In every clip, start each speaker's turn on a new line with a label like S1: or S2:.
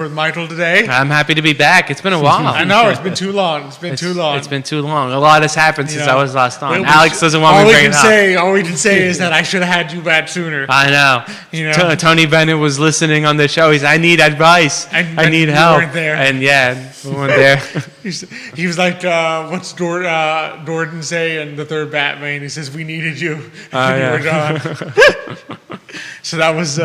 S1: with Michael today.
S2: I'm happy to be back. It's been a while.
S1: I know, it's been too long. It's been too long.
S2: It's been too long. A lot has happened since I was last on.
S1: Well,
S2: Alex doesn't want me to bring it up.
S1: All we can say is that I should have had you back sooner.
S2: I know.
S1: You know?
S2: Tony Bennett was listening on the show. He's, I need advice. I need help.
S1: Weren't there.
S2: And yeah, we weren't there.
S1: He was like, what's Gordon say in the third Batman? He says, we needed you.
S2: Yeah.
S1: You were gone. So that was...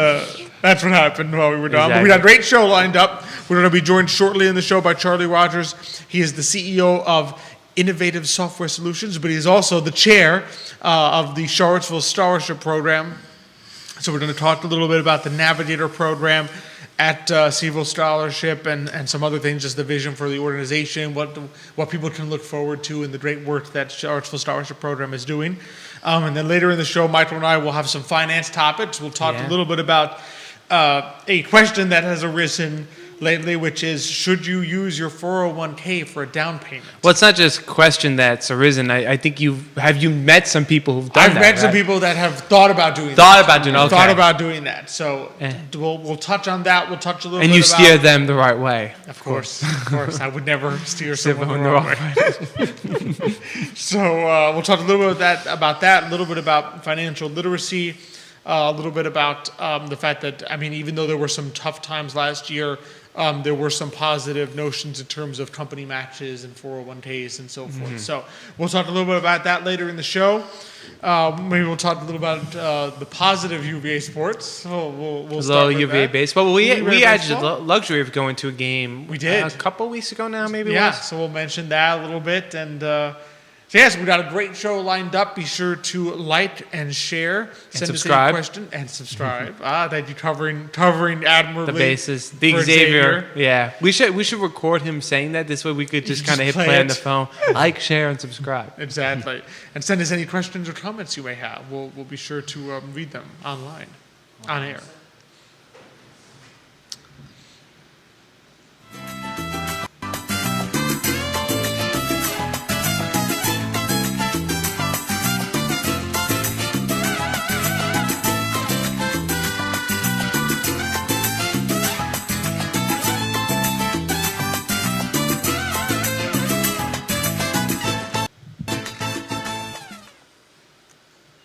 S1: that's what happened while we were done.
S2: Exactly.
S1: But we had a great show lined up. We're going to be joined shortly in the show by Charlie Rogers. He is the CEO of Innovative Software Solutions, but he's also the chair of the Charlottesville Scholarship Program. So we're going to talk a little bit about the Navigator program at Seville Scholarship and some other things, just the vision for the organization, what people can look forward to, and the great work that Charlottesville Scholarship Program is doing. And then later in the show, Michael and I will have some finance topics. We'll talk a little bit about a question that has arisen lately, which is, should you use your 401k for a down payment?
S2: Well, it's not just a question that's arisen. I think you met some people who've done that.
S1: I've met some people that have thought about doing that.
S2: Thought about doing that.
S1: So we'll touch on that. We'll touch a little bit
S2: about... And you
S1: about,
S2: steer them the right way.
S1: Of course. I would never steer someone the wrong way. So we'll talk a little bit about that, a little bit about financial literacy, a little bit about the fact that, I mean, even though there were some tough times last year, there were some positive notions in terms of company matches and 401ks and so forth. So we'll talk a little bit about that later in the show. Maybe we'll talk a little about the positive UVA sports. So we'll start with
S2: UVA
S1: that.
S2: baseball. We had the luxury of going to a game.
S1: We did.
S2: A couple weeks ago now, maybe.
S1: Yeah, so we'll mention that a little bit. And so yes, we've got a great show lined up. Be sure to like and share. Send
S2: subscribe.
S1: us any question and subscribe. That you covering admirably.
S2: The bases. Big Xavier. Yeah. We should record him saying that. This way we could just kind of hit play on the phone. Like, share, and subscribe.
S1: Exactly. And send us any questions or comments you may have. We'll be sure to read them online, on air.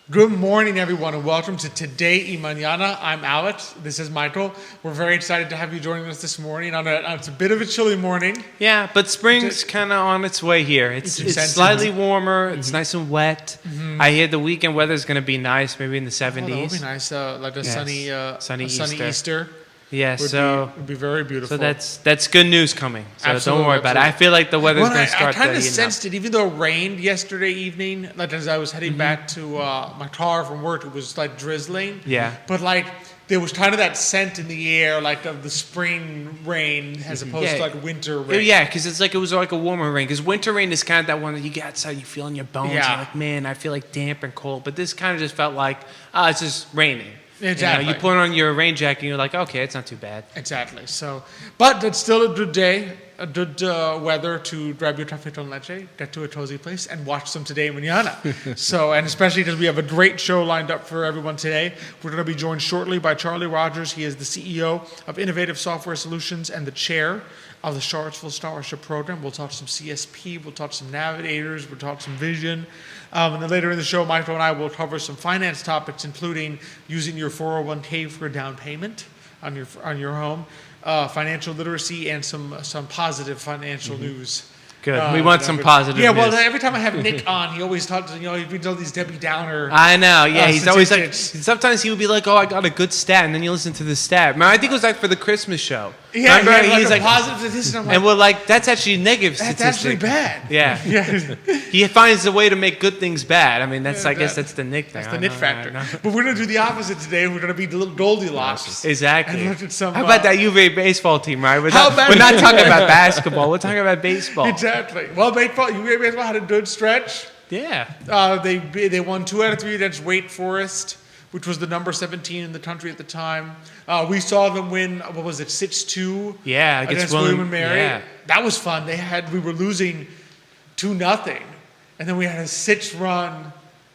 S1: Good morning, everyone, and welcome to Today y Mañana. I'm Alex. This is Michael. We're very excited to have you joining us this morning. It's a bit of a chilly morning.
S2: Yeah, but spring's kind of on its way here. It's slightly warmer. It's nice and wet. I hear the weekend weather is going to be nice, maybe in the 70s.
S1: That would be nice, like a sunny Easter.
S2: Yeah,
S1: would be very beautiful.
S2: So that's good news coming. So don't worry about it. I feel like the weather's going to start.
S1: I kind of sensed it, even though it rained yesterday evening. Like as I was heading back to my car from work, it was like drizzling.
S2: Yeah.
S1: But like there was kind of that scent in the air, like of the spring rain as opposed to like winter rain.
S2: Yeah, because it was like a warmer rain. Because winter rain is kind of that one that you get outside, you feel in your bones.
S1: Yeah.
S2: You're like, man, I feel like damp and cold. But this kind of just felt like, it's just raining.
S1: Exactly.
S2: You put on your rain jacket and you're like, okay, it's not too bad.
S1: Exactly. So, but it's still a good day, a good weather to grab your café con leche, get to a cozy place, and watch some Today Mañana. So, and especially because we have a great show lined up for everyone today. We're going to be joined shortly by Charlie Rogers. He is the CEO of Innovative Software Solutions and the chair of the Charlottesville Scholarship Program. We'll talk some CSP, we'll talk some Navigators, we'll talk some Vision. And then later in the show, Michael and I will cover some finance topics, including using your 401k for a down payment on your home, financial literacy, and some positive financial news.
S2: Good. We want some positive news.
S1: Yeah, well, every time I have Nick on, he always talks, he reads all these Debbie Downer.
S2: I know, yeah. He's always like,
S1: statistics.
S2: sometimes he would be like, oh, I got a good stat, and then you listen to the stat. I think it was like for the Christmas show.
S1: Yeah,
S2: remember?
S1: He's like positive statistic.
S2: And we're like, that's actually negative
S1: that's
S2: statistic.
S1: actually bad.
S2: Yeah. He finds a way to make good things bad. I mean, I guess that's the Nick thing.
S1: That's the Nick factor. But we're going to do the opposite today. We're going to be the little Goldilocks.
S2: Exactly.
S1: And look at some,
S2: how about that UVA baseball team, right? We're not talking about basketball. We're talking about baseball.
S1: Exactly. Well, UVA baseball had a good stretch.
S2: Yeah.
S1: They won 2 out of 3 against Wake Forest, which was the number 17 in the country at the time. We saw them win, 6-2?
S2: Yeah,
S1: against William and Mary.
S2: Yeah.
S1: That was fun. We were losing 2-0, and then we had a 6-run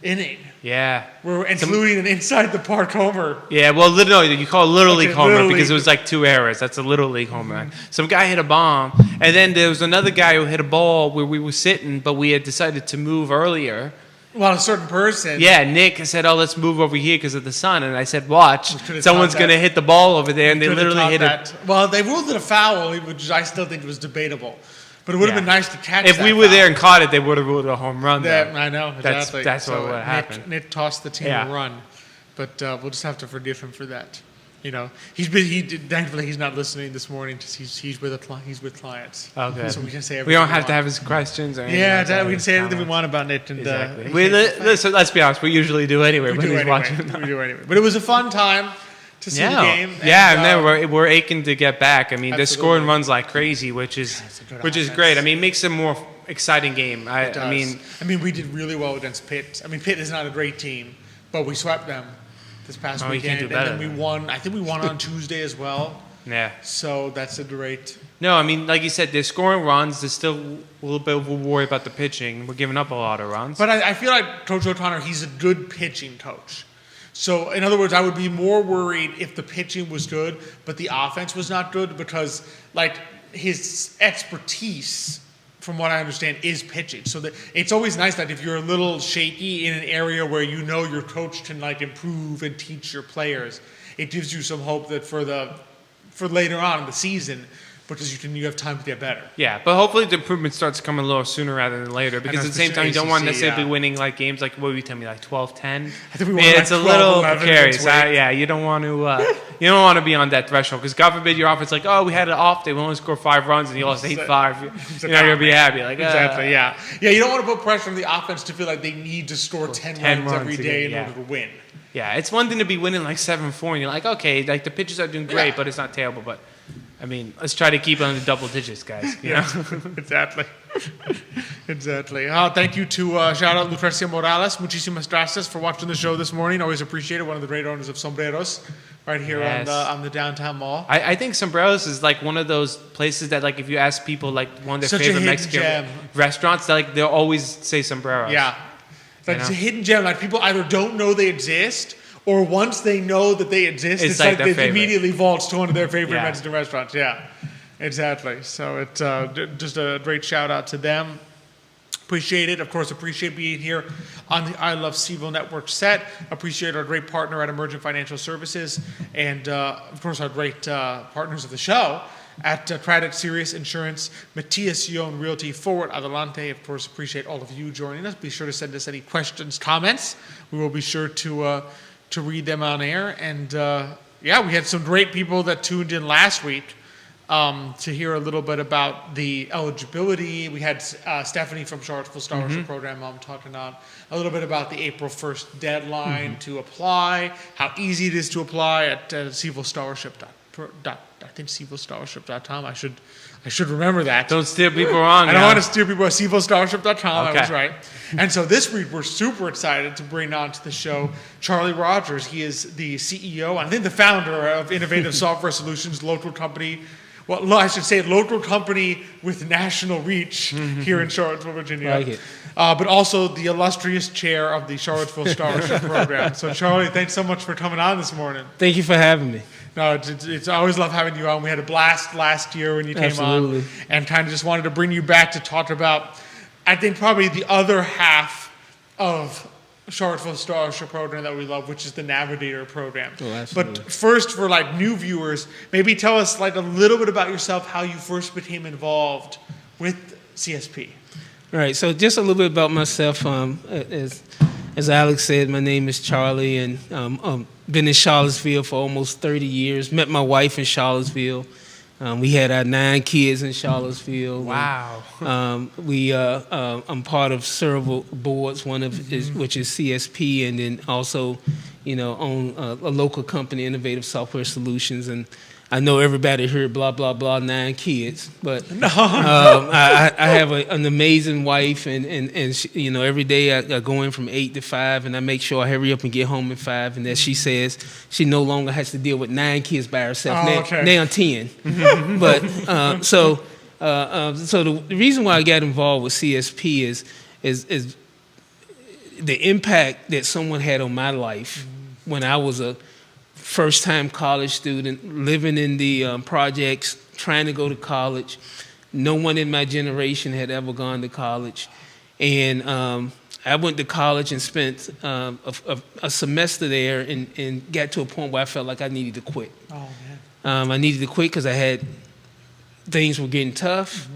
S1: inning.
S2: Yeah.
S1: We're including an inside the park homer.
S2: Yeah, well, no, you call it Little League homer
S1: Little
S2: because
S1: League.
S2: it was like 2 errors. That's a Little League homer. Some guy hit a bomb, and then there was another guy who hit a ball where we were sitting, but we had decided to move earlier.
S1: Well, a certain person.
S2: Yeah, Nick said, "Oh, let's move over here because of the sun." And I said, "Watch,
S1: could've
S2: someone's
S1: taught
S2: going to
S1: that.
S2: hit the ball over there," and they
S1: Could've
S2: literally
S1: taught
S2: hit
S1: that.
S2: it.
S1: Well, they ruled it a foul, which I still think was debatable. But it would have been nice to catch
S2: If
S1: that
S2: we were
S1: foul.
S2: there and caught it, they would have ruled a home run.
S1: Yeah,
S2: though.
S1: I know, exactly.
S2: That's what would have happened.
S1: Nick tossed the team
S2: Yeah.
S1: a run. But we'll just have to forgive him for that. You know, thankfully he's not listening this morning. Just he's with clients.
S2: Okay.
S1: So we can say
S2: We
S1: everything
S2: don't have to
S1: want.
S2: have his questions. Or anything
S1: Yeah,
S2: like that.
S1: we can say anything we want about Nick. And,
S2: Exactly.
S1: he-
S2: Let's be honest. We usually do anyway
S1: we
S2: when
S1: do
S2: he's
S1: anyway.
S2: watching.
S1: We do anyway. But it was a fun time to see the game.
S2: Yeah,
S1: and,
S2: and we're aching to get back. I mean, they're
S1: Absolutely.
S2: scoring runs like crazy, which is
S1: a good
S2: which is
S1: offense.
S2: great. I mean, it makes it a more exciting game. I mean,
S1: we did really well against Pitt. I mean, Pitt is not a great team, but we swept them this past
S2: Oh, you
S1: weekend,
S2: can't do better
S1: and then we won. I think we won on Tuesday as well.
S2: yeah.
S1: So that's a great.
S2: No, I mean, like you said, they're scoring runs. There's still a little bit of a worry about the pitching. We're giving up a lot of runs.
S1: But I feel like Coach O'Connor, he's a good pitching coach. So, in other words, I would be more worried if the pitching was good, but the offense was not good because, like, his expertise, from what I understand, is pitching. So that it's always nice that if you're a little shaky in an area where you know your coach can, like, improve and teach your players, it gives you some hope that for later on in the season, because you have time to get better.
S2: Yeah, but hopefully the improvement starts coming a little sooner rather than later. Because at the same time, you don't want to necessarily be winning like games like what would you tell me, like 12-10?
S1: I think we won
S2: It's
S1: like
S2: a little
S1: 12-11
S2: precarious.
S1: against Wake.
S2: Yeah, you don't want to be on that threshold because God forbid your offense like, oh, we had it off day, we only scored 5 runs and you lost 8-5. You're not gonna be happy. Like
S1: Exactly, yeah. Yeah, you don't want to put pressure on the offense to feel like they need to score 10 runs every
S2: runs
S1: day
S2: again,
S1: in order to win.
S2: Yeah, it's one thing to be winning like 7-4 and you're like, okay, like the pitchers are doing great, but it's not terrible. But I mean, let's try to keep it under double digits, guys. You know?
S1: Exactly. Exactly. Thank you to shout out Lucrecia Morales. Muchísimas gracias for watching the show this morning. Always appreciate it. One of the great owners of Sombreros right here
S2: Yes.
S1: on the downtown mall.
S2: I think Sombreros is like one of those places that like if you ask people like one of their
S1: Such a
S2: favorite
S1: hidden
S2: Mexican
S1: gem.
S2: restaurants, they'll always say Sombreros.
S1: Yeah. Like it's a
S2: know?
S1: hidden gem. Like people either don't know they exist or once they know that they exist, it's
S2: like
S1: like
S2: their
S1: it
S2: favorite.
S1: immediately vaults to one of their favorite
S2: Yeah.
S1: Mexican restaurants. Yeah, exactly. So it's just a great shout out to them. Appreciate it. Of course, appreciate being here on the I Love CVille Network set. Appreciate our great partner at Emergent Financial Services. And, of course, our great partners of the show at Credit Sirius Insurance, Matias Yon Realty, Forward Adelante. Of course, appreciate all of you joining us. Be sure to send us any questions, comments. We will be sure to read them on air. And, we had some great people that tuned in last week. To hear a little bit about the eligibility. We had Stephanie from Charlottesville Scholarship Program talking on a little bit about the April 1st deadline to apply, how easy it is to apply at CVilleScholarship.com. I should remember that.
S2: Don't steer people wrong.
S1: I don't want to steer people at CVilleScholarship.com.
S2: Okay.
S1: I was right. And so this week we're super excited to bring on to the show Charlie Rogers. He is the CEO and I think the founder of Innovative Software Solutions, local company. Well, I should say local company with national reach here in Charlottesville, Virginia.
S3: Like it.
S1: But also the illustrious chair of the Charlottesville Scholarship Program. So Charlie, thanks so much for coming on this morning.
S3: Thank you for having me.
S1: No, it's I always love having you on. We had a blast last year when you came
S3: Absolutely.
S1: on, and kind of just wanted to bring you back to talk about, I think probably the other half of Charlottesville Scholarship Program that we love, which is the Navigator program.
S3: Oh, absolutely.
S1: But first, for like new viewers, maybe tell us like a little bit about yourself, how you first became involved with CSP.
S3: All right, so just a little bit about myself. As Alex said, my name is Charlie, and been in Charlottesville for almost 30 years. Met my wife in Charlottesville. We had our 9 kids in Charlottesville.
S2: Wow.
S3: I'm part of several boards, one of which is CSP, and then also, own a local company, Innovative Software Solutions, and I know everybody heard blah, blah, blah, 9 kids, but I have an amazing wife, and she, every day I go in from 8 to 5, and I make sure I hurry up and get home at 5, and as she says, she no longer has to deal with 9 kids by herself. Now 10. But so the reason why I got involved with CSP is the impact that someone had on my life when I was a first-time college student, living in the projects, trying to go to college. No one in my generation had ever gone to college. And I went to college and spent a semester there and got to a point where I felt like I needed to quit.
S1: Oh, man.
S3: I needed to quit because things were getting tough.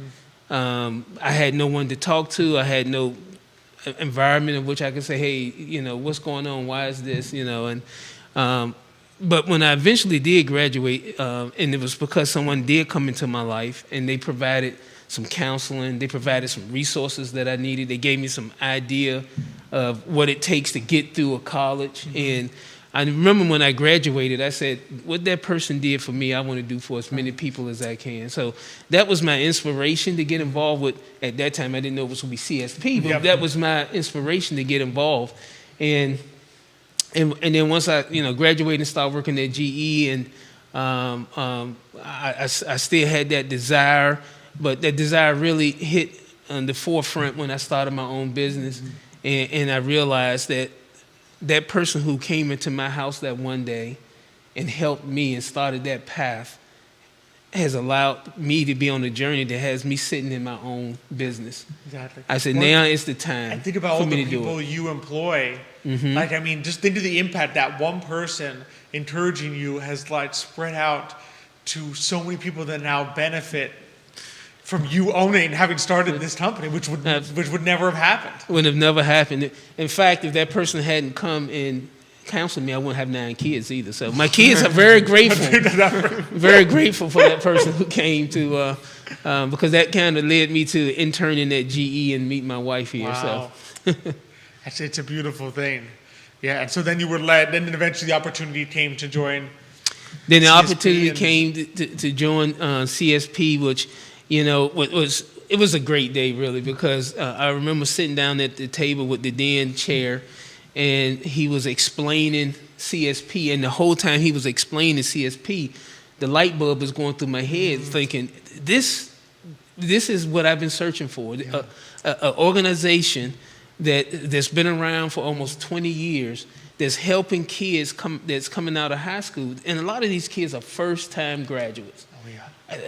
S3: I had no one to talk to. I had no environment in which I could say, hey, what's going on? Why is this? But when I eventually did graduate, and it was because someone did come into my life and they provided some counseling, they provided some resources that I needed. They gave me some idea of what it takes to get through a college. And I remember when I graduated, I said, what that person did for me, I want to do for as many people as I can. So that was my inspiration to get involved with. At that time, I didn't know it was going to be CSP, but that was my inspiration to get involved. And then once I graduated and started working at GE, and I still had that desire, but that desire really hit on the forefront when I started my own business, and I realized that person who came into my house that one day and helped me and started that path has allowed me to be on a journey that has me sitting in my own business.
S1: Exactly.
S3: I said, now is the time.
S1: And think about
S3: for
S1: all
S3: me
S1: the
S3: to do
S1: people
S3: it.
S1: you employ. Just think of the impact that one person encouraging you has spread out to so many people that now benefit from you owning and having started this company, which would never have happened.
S3: Would have never happened. In fact, if that person hadn't come and counseled me, I wouldn't have 9 kids either. So my kids are very grateful, very grateful for that person who came to, because that kind of led me to interning at GE and meet my wife here.
S1: Wow.
S3: So.
S1: It's a beautiful thing. Yeah, and so then you were led, then eventually the opportunity came to join.
S3: Then the
S1: CSP
S3: opportunity came to join CSP, which, it was a great day, really, because I remember sitting down at the table with the then chair, and he was explaining CSP, and the whole time he was explaining CSP, the light bulb was going through my head, thinking, this is what I've been searching for, an organization that's been around for almost 20 years, that's helping kids that's coming out of high school, and a lot of these kids are first-time graduates.
S1: Oh, yeah.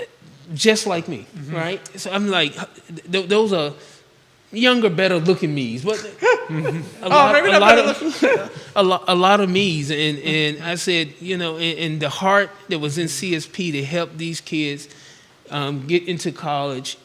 S3: Just like me, right? So I'm like, those are younger, better-looking me's, but a lot of me's, and I said, and the heart that was in CSP to help these kids get into college,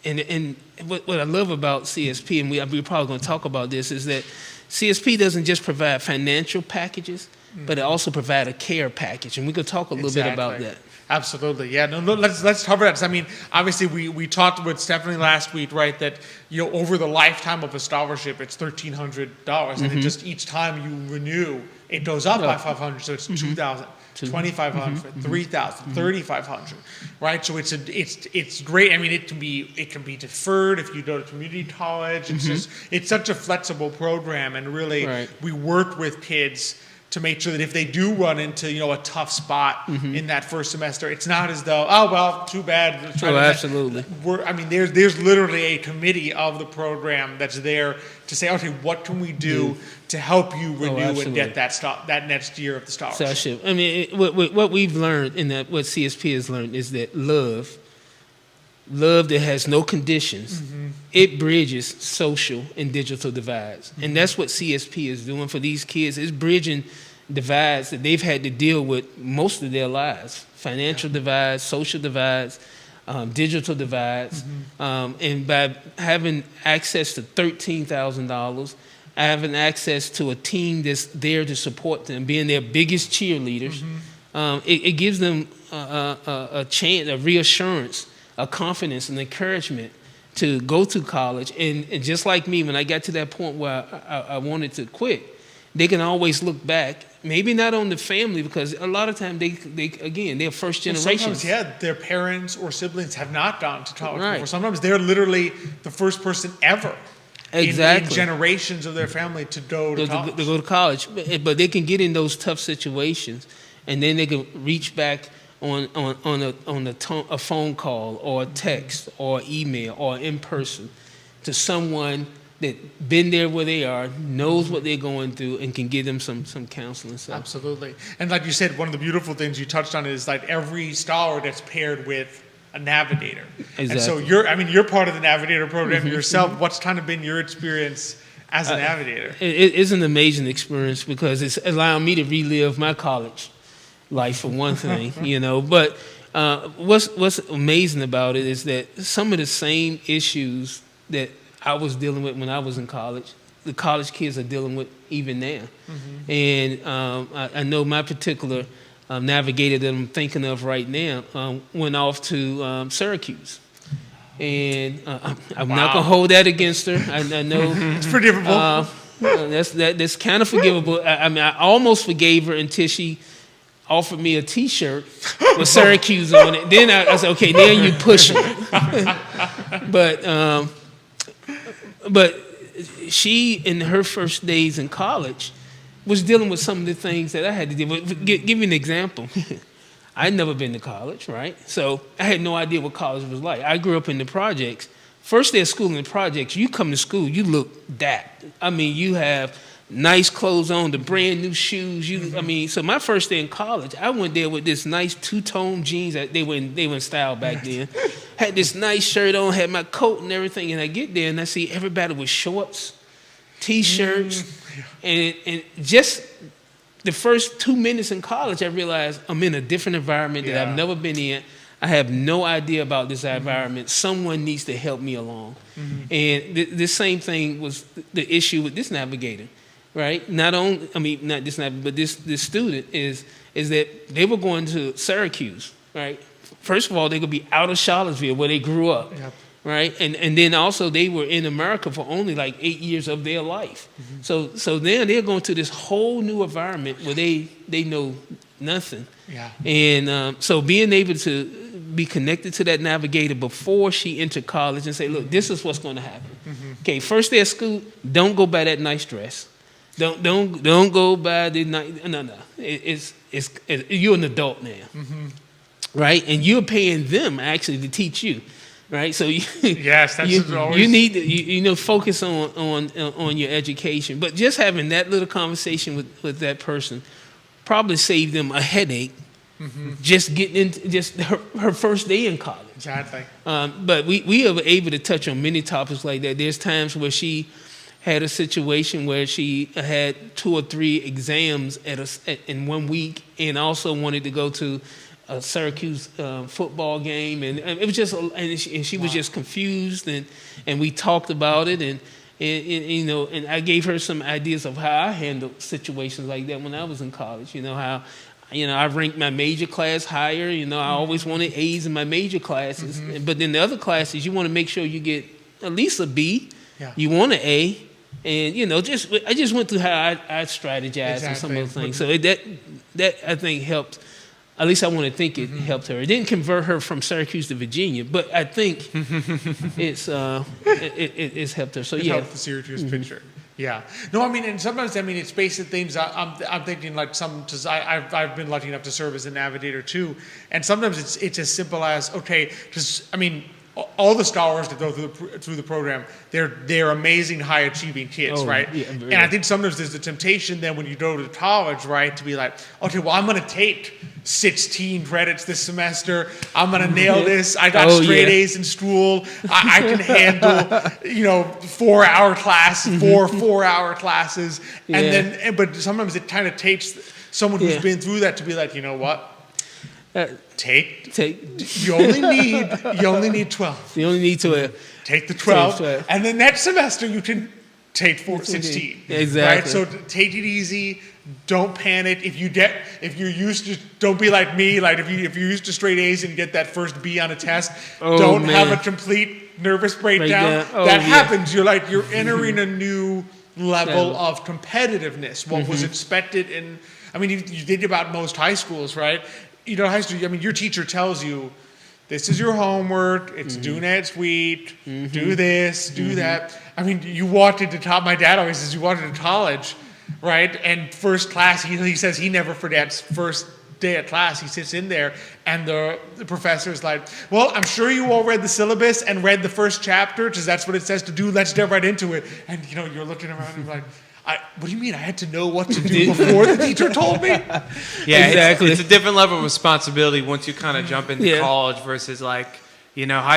S3: and what I love about CSP, and we're probably going to talk about this, is that CSP doesn't just provide financial packages, but it also provides a care package, and we could talk a little bit about that.
S1: Absolutely, yeah. No, let's cover that. I mean, obviously, we talked with Stephanie last week, right? That over the lifetime of a scholarship, it's $1,300, and it just each time you renew, it goes up by $500. So it's $2,000, $2,500, $3,000, $3,500, right? So it's great. I mean, it can be deferred if you go to community college. It's it's such a flexible program, and really, we work with kids to make sure that if they do run into a tough spot in that first semester, it's not as though, oh well, too bad.
S3: Absolutely.
S1: There's literally a committee of the program that's there to say, okay, what can we do to help you renew and get that next year of the scholarship?
S3: I mean, what we've learned what CSP has learned is that love that has no conditions, it bridges social and digital divides. And that's what CSP is doing for these kids. It's bridging divides that they've had to deal with most of their lives. Financial divides, social divides, digital divides. And by having access to $13,000, having access to a team that's there to support them, being their biggest cheerleaders, it gives them a chance, a reassurance, a confidence and encouragement to go to college. And just like me, when I got to that point where I wanted to quit, they can always look back, maybe not on the family, because a lot of times they're first generation.
S1: Sometimes, their parents or siblings have not gone to college before. Sometimes they're literally the first person ever in generations of their family to go to college.
S3: To go to college. But they can get in those tough situations, and then they can reach back on a phone call or a text or email or in person to someone that been there where they are, knows what they're going through, and can give them some counseling. So.
S1: Absolutely. And like you said, one of the beautiful things you touched on is like every stalwart that's paired with a navigator.
S3: Exactly.
S1: And so you're part of the navigator program yourself. What's kind of been your experience as a navigator?
S3: It's an amazing experience because it's allowing me to relive my college life for one thing, But what's amazing about it is that some of the same issues that I was dealing with when I was in college, the college kids are dealing with even now. And I know my particular navigator that I'm thinking of right now went off to Syracuse. And I'm not going to hold that against her. I know
S1: it's forgivable.
S3: That's kind of forgivable. I almost forgave her until she offered me a T-shirt with Syracuse on it. Then I said, okay, now you push it. But she, in her first days in college, was dealing with some of the things that I had to deal with. Give you an example. I'd never been to college, right? So I had no idea what college was like. I grew up in the projects. First day of school in the projects, you come to school, you look that. I mean, you have nice clothes on, the brand new shoes. So my first day in college, I went there with this nice two-tone jeans that they were in style back then. Had this nice shirt on, had my coat and everything, and I get there and I see everybody with shorts, T-shirts, and just the first 2 minutes in college, I realized I'm in a different environment that I've never been in. I have no idea about this environment. Someone needs to help me along. And the same thing was the issue with this navigator, right? Not this student is that they were going to Syracuse, right? First of all, they're going to be out of Charlottesville where they grew up, right? And then also they were in America for only like 8 years of their life. So then they're going to this whole new environment where they know nothing. And so being able to be connected to that navigator before she entered college and say, look, this is what's going to happen. Okay, first day of school, don't go buy that nice dress. Don't go buy the nice. No. It's you're an adult now, right? And you're paying them actually to teach you, right? So you need to focus on your education. But just having that little conversation with that person probably saved them a headache. Just getting into just her first day in college.
S1: Exactly.
S3: But we are able to touch on many topics like that. There's times where she had a situation where she had 2 or 3 exams in 1 week, and also wanted to go to a Syracuse football game, and it was just and she was just confused, and we talked about it, and I gave her some ideas of how I handled situations like that when I was in college. How. I ranked my major class higher. I always wanted A's in my major classes. But then the other classes, you want to make sure you get at least a B. You want an A. And, I just went through how I strategized and some of the things. So that I think helped. At least I want to think it helped her. It didn't convert her from Syracuse to Virginia, but I think it's helped her. So
S1: it helped the Syracuse picture. Yeah. No, and sometimes, it's basic things. I'm thinking like I've been lucky enough to serve as a navigator too. And sometimes it's as simple as, okay, all the scholars that go through the program, they're amazing, high achieving kids, right? Yeah, and I think sometimes there's the temptation then when you go to college, right, to be like, okay, well, I'm going to take 16 credits this semester. I'm going to nail this. I got straight A's in school. I can handle, 4-hour class, 4-hour classes. And but sometimes it kind of takes someone who's been through that to be like, you know what? Take. You only need 12.
S3: You only need 12.
S1: Take the 12, and then next semester you can take 16.
S3: Exactly.
S1: Right. So take it easy. Don't panic. If you're used to, don't be like me. Like if you're used to straight A's and get that first B on a test, don't have a complete nervous breakdown. That happens. You're entering a new level of competitiveness. What was expected you think about most high schools, right? High school, your teacher tells you, this is your homework, it's due next week, do this, do that. You walked into college, my dad always says, you walked into college, right? And first class, he says he never forgets first day of class, he sits in there, and the professor's like, well, I'm sure you all read the syllabus and read the first chapter, because that's what it says to do. Let's dive right into it. And, you're looking around and you're like, what do you mean? I had to know what to do before the teacher told me?
S2: Yeah,
S3: Exactly.
S2: It's a different level of responsibility once you kind of jump into college versus high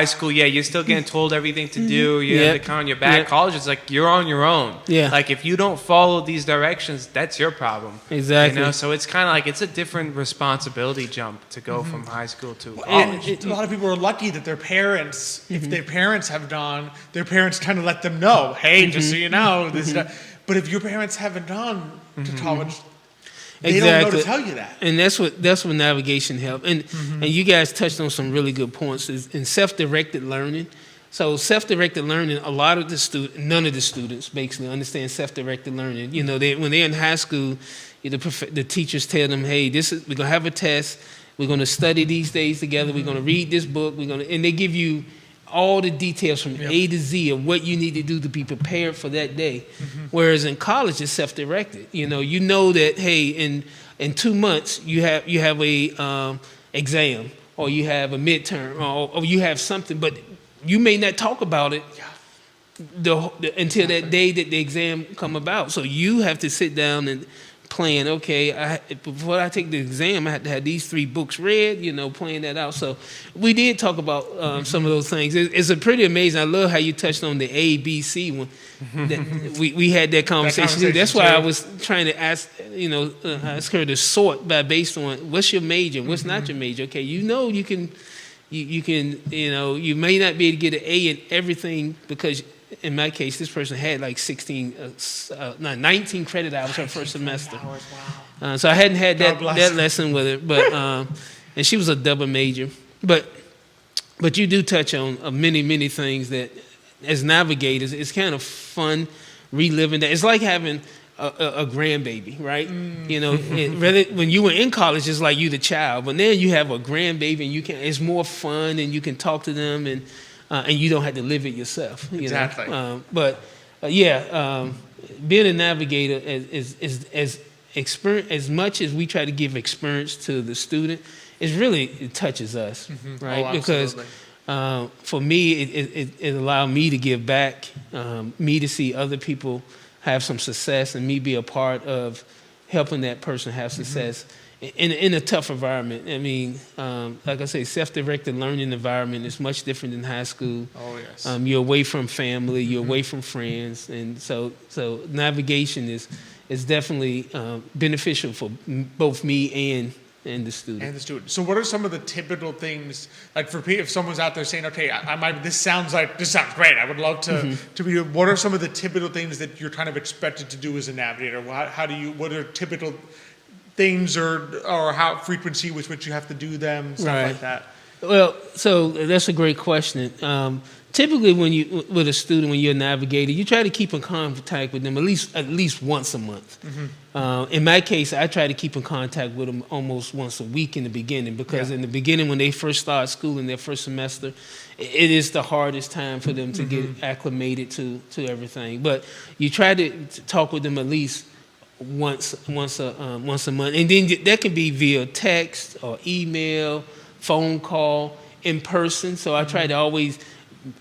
S2: school. Yeah, you're still getting told everything to do. You have the count on your back.
S3: Yeah.
S2: College is like you're on your own.
S3: Yeah.
S2: Like if you don't follow these directions, that's your problem.
S3: Exactly.
S2: So it's kind of like it's a different responsibility jump to go from high school to
S1: And
S2: college.
S1: a lot of people are lucky that their parents, if their parents have gone, their parents kind of let them know, hey, just so you know, this is not. But if your parents haven't gone to college, they don't know to tell you that.
S3: And that's what navigation helps. And you guys touched on some really good points in self-directed learning. So self-directed learning, a lot of none of the students basically understand self-directed learning. When they're in high school, the teachers tell them, hey, we're gonna have a test. We're gonna study these days together. We're gonna read this book. And they give you all the details from A to Z of what you need to do to be prepared for that day. Whereas in college, it's self-directed. You know that, hey, in 2 months you have a exam, or you have a midterm, or you have something, but you may not talk about it until that day that the exam come about. So you have to sit down and plan, okay, before I take the exam, I had to have these 3 books read, playing that out. So we did talk about some of those things. It's a pretty amazing. I love how you touched on the A, B, C one. We had that conversation too. That's why I was trying to ask her to sort based on what's your major, what's not your major. Okay, you can, you may not be able to get an A in everything because in my case, this person had like 19 credit hours her first semester.
S1: Wow.
S3: So I hadn't had that lesson with her, but and she was a double major. But you do touch on many things that, as navigators, it's kind of fun reliving that. It's like having a grandbaby, right? When you were in college, it's like you the child, but then you have a grandbaby, and it's more fun, and you can talk to them, and you don't have to live it yourself.
S1: Exactly.
S3: Being a navigator is experience, as much as we try to give experience to the student, it touches us, right?
S1: Oh,
S3: because for me, it allowed me to give back, me to see other people have some success, and me be a part of helping that person have success. In a tough environment. I mean, like I say, self-directed learning environment is much different than high school.
S1: Oh, yes.
S3: You're away from family, you're away from friends, and so navigation is definitely beneficial for both me and the student.
S1: So what are some of the typical things, like if someone's out there saying, okay, this sounds great, I would love to be, what are some of the typical things that you're kind of expected to do as a navigator? What are typical things or how frequency with which you have to do them, stuff like that?
S3: Well, so that's a great question. Typically, with a student, when you're a navigator, you try to keep in contact with them at least once a month. In my case, I try to keep in contact with them almost once a week in the beginning, because in the beginning, when they first start school in their first semester, it is the hardest time for them to get acclimated to everything. But you try to talk with them at least once a month, and then that can be via text or email, phone call, in person. So I try to always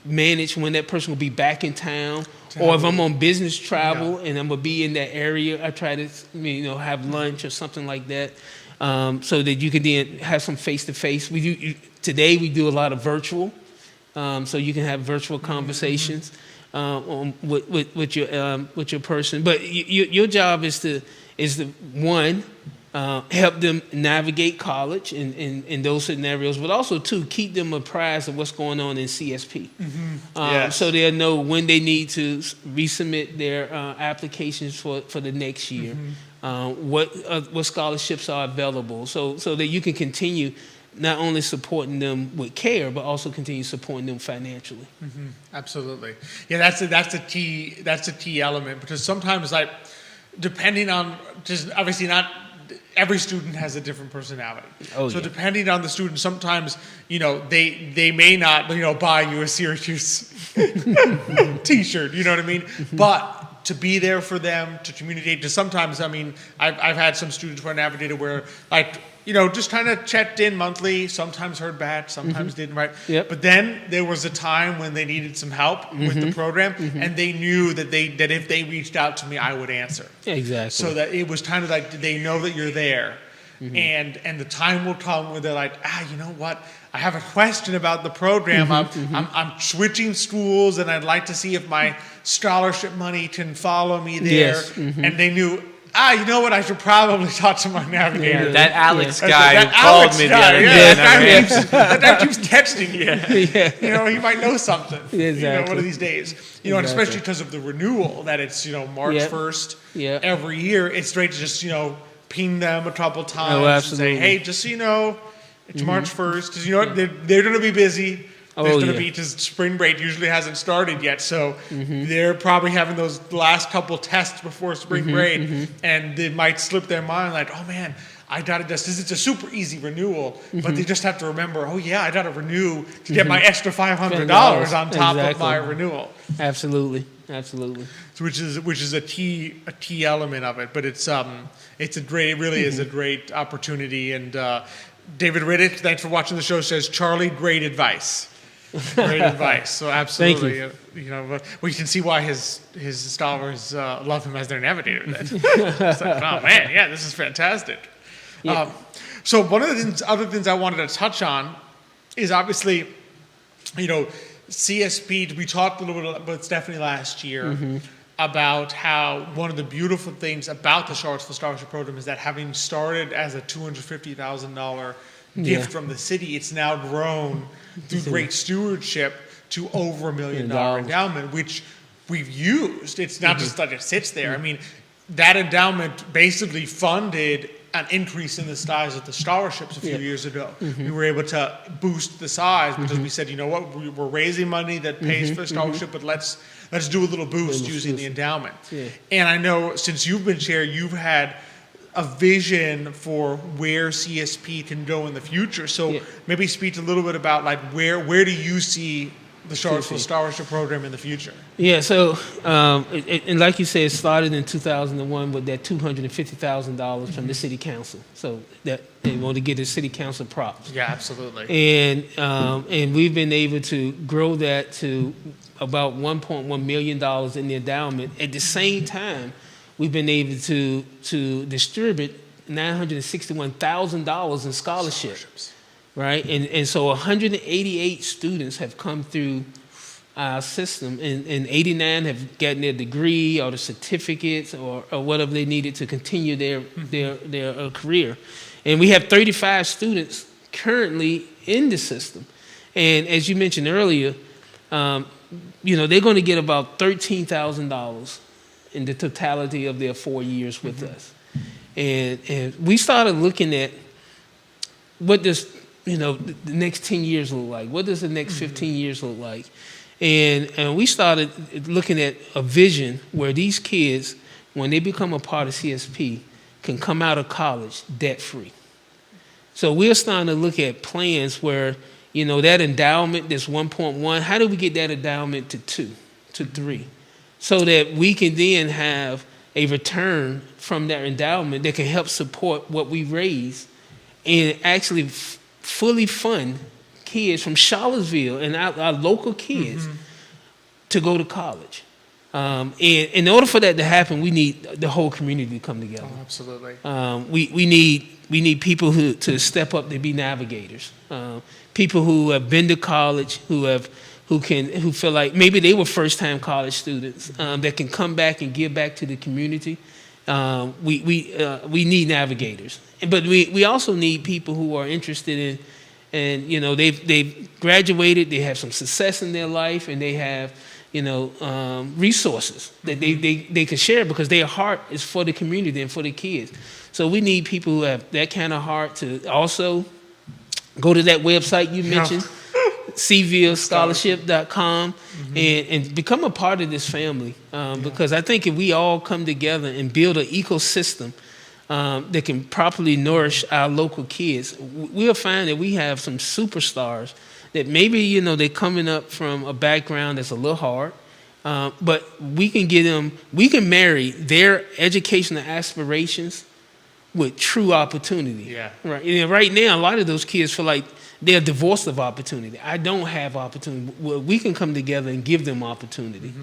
S3: manage when that person will be back in town, or if I'm on business travel and I'm gonna be in that area, I try to have lunch or something like that, so that you can then have some face-to-face. Today we do a lot of virtual, so you can have virtual conversations. With your person, but your job is to one, help them navigate college in those scenarios, but also two, keep them apprised of what's going on in CSP, so they'll know when they need to resubmit their applications for the next year, what scholarships are available, so that you can continue not only supporting them with care, but also continue supporting them financially.
S1: Absolutely. Yeah, that's the key element, because sometimes, like, depending on, just obviously not every student has a different personality. Depending on the student, sometimes they may not buy you a Syracuse T-shirt. You know what I mean? But to be there for them, to communicate, to sometimes, I mean, I've had some students who are navigated where, like, just kind of checked in monthly, sometimes heard back, sometimes didn't, right?
S3: Yep.
S1: But then there was a time when they needed some help with the program, and they knew that that if they reached out to me, I would answer.
S3: Exactly.
S1: So that it was kind of like they know that you're there. And the time will come where they're like, you know what? I have a question about the program. I'm switching schools, and I'd like to see if my scholarship money can follow me there.
S3: Yes.
S1: And they knew, you know what? I should probably talk to my navigator.
S3: Yeah.
S2: That Alex
S1: I said,
S2: guy
S1: that
S2: who called
S1: Alex
S2: me the
S1: guy,
S2: other
S1: yeah,
S2: day.
S1: that guy keeps texting you.
S3: Yeah.
S1: He might know something.
S3: Exactly.
S1: One of these days. And
S3: Exactly.
S1: especially because of the renewal that it's March
S3: Yep.
S1: 1st
S3: Yep.
S1: every year. It's great to just ping them a couple times and
S3: absolutely.
S1: say, hey, just so you know, it's March 1st because they're going to be busy. There's going to be because spring break usually hasn't started yet, so they're probably having those last couple tests before spring break, and they might slip their mind like, oh man, I got to just. It's a super easy renewal, but they just have to remember, oh yeah, I got to renew to get my extra $500 on top of my renewal.
S3: Absolutely.
S1: Which is a key element of it, but it really is a great opportunity. And David Riddick, thanks for watching the show, says, Charlie, great advice. Great advice. So absolutely,
S3: Thank
S1: we can see why his scholars love him as their navigator. Then. It's like, oh man, yeah, this is fantastic.
S3: Yeah.
S1: So one of the other things I wanted to touch on is obviously, CSP. We talked a little bit about Stephanie last year about how one of the beautiful things about the Charlottesville Scholarship Program is that having started as a $250,000 gift from the city, it's now grown through great stewardship to over $1 million endowment, which we've used. It's not just that it sits there. I mean, that endowment basically funded an increase in the size of the scholarships a few years ago. We were able to boost the size because we said, you know what, we're raising money that pays for the scholarship, but let's do a little boost using the endowment.
S3: Yeah.
S1: And I know since you've been chair, you've had a vision for where CSP can go in the future. So maybe speak a little bit about like where do you see the Charlottesville Scholarship Program in the future?
S3: Yeah, so, and like you said, it started in 2001 with that $250,000 from the city council. So that they want to get the city council props.
S1: Yeah, absolutely.
S3: And we've been able to grow that to about $1.1 million in the endowment. At the same time, we've been able to distribute $961,000 in scholarships. Right, and so 188 students have come through our system, and 89 have gotten their degree or the certificates or whatever they needed to continue their career. And we have 35 students currently in the system. And as you mentioned earlier, they're going to get about $13,000 in the totality of their 4 years with us. And we started looking at what does the next 10 years look like? What does the next 15 years look like? And we started looking at a vision where these kids, when they become a part of CSP, can come out of college debt-free. So we're starting to look at plans where, that endowment that's 1.1, how do we get that endowment to 2, to 3? So that we can then have a return from that endowment that can help support what we raise and actually fully fund kids from Charlottesville and our local kids to go to college. And in order for that to happen, we need the whole community to come together.
S1: Oh, absolutely.
S3: We need people to step up to be navigators. People who have been to college, who feel like maybe they were first-time college students that can come back and give back to the community. We need navigators, but we also need people who are interested in, and they've graduated, they have some success in their life, and they have resources that they can share because their heart is for the community and for the kids. So we need people who have that kind of heart to also go to that website you mentioned. CVillescholarship.com and become a part of this family because I think if we all come together and build an ecosystem that can properly nourish our local kids, we'll find that we have some superstars that maybe they're coming up from a background that's a little hard, but we can get them, we can marry their educational aspirations with true opportunity.
S1: Yeah.
S3: Right. And right now, a lot of those kids feel like they're divorced of opportunity. I don't have opportunity. Well, we can come together and give them opportunity.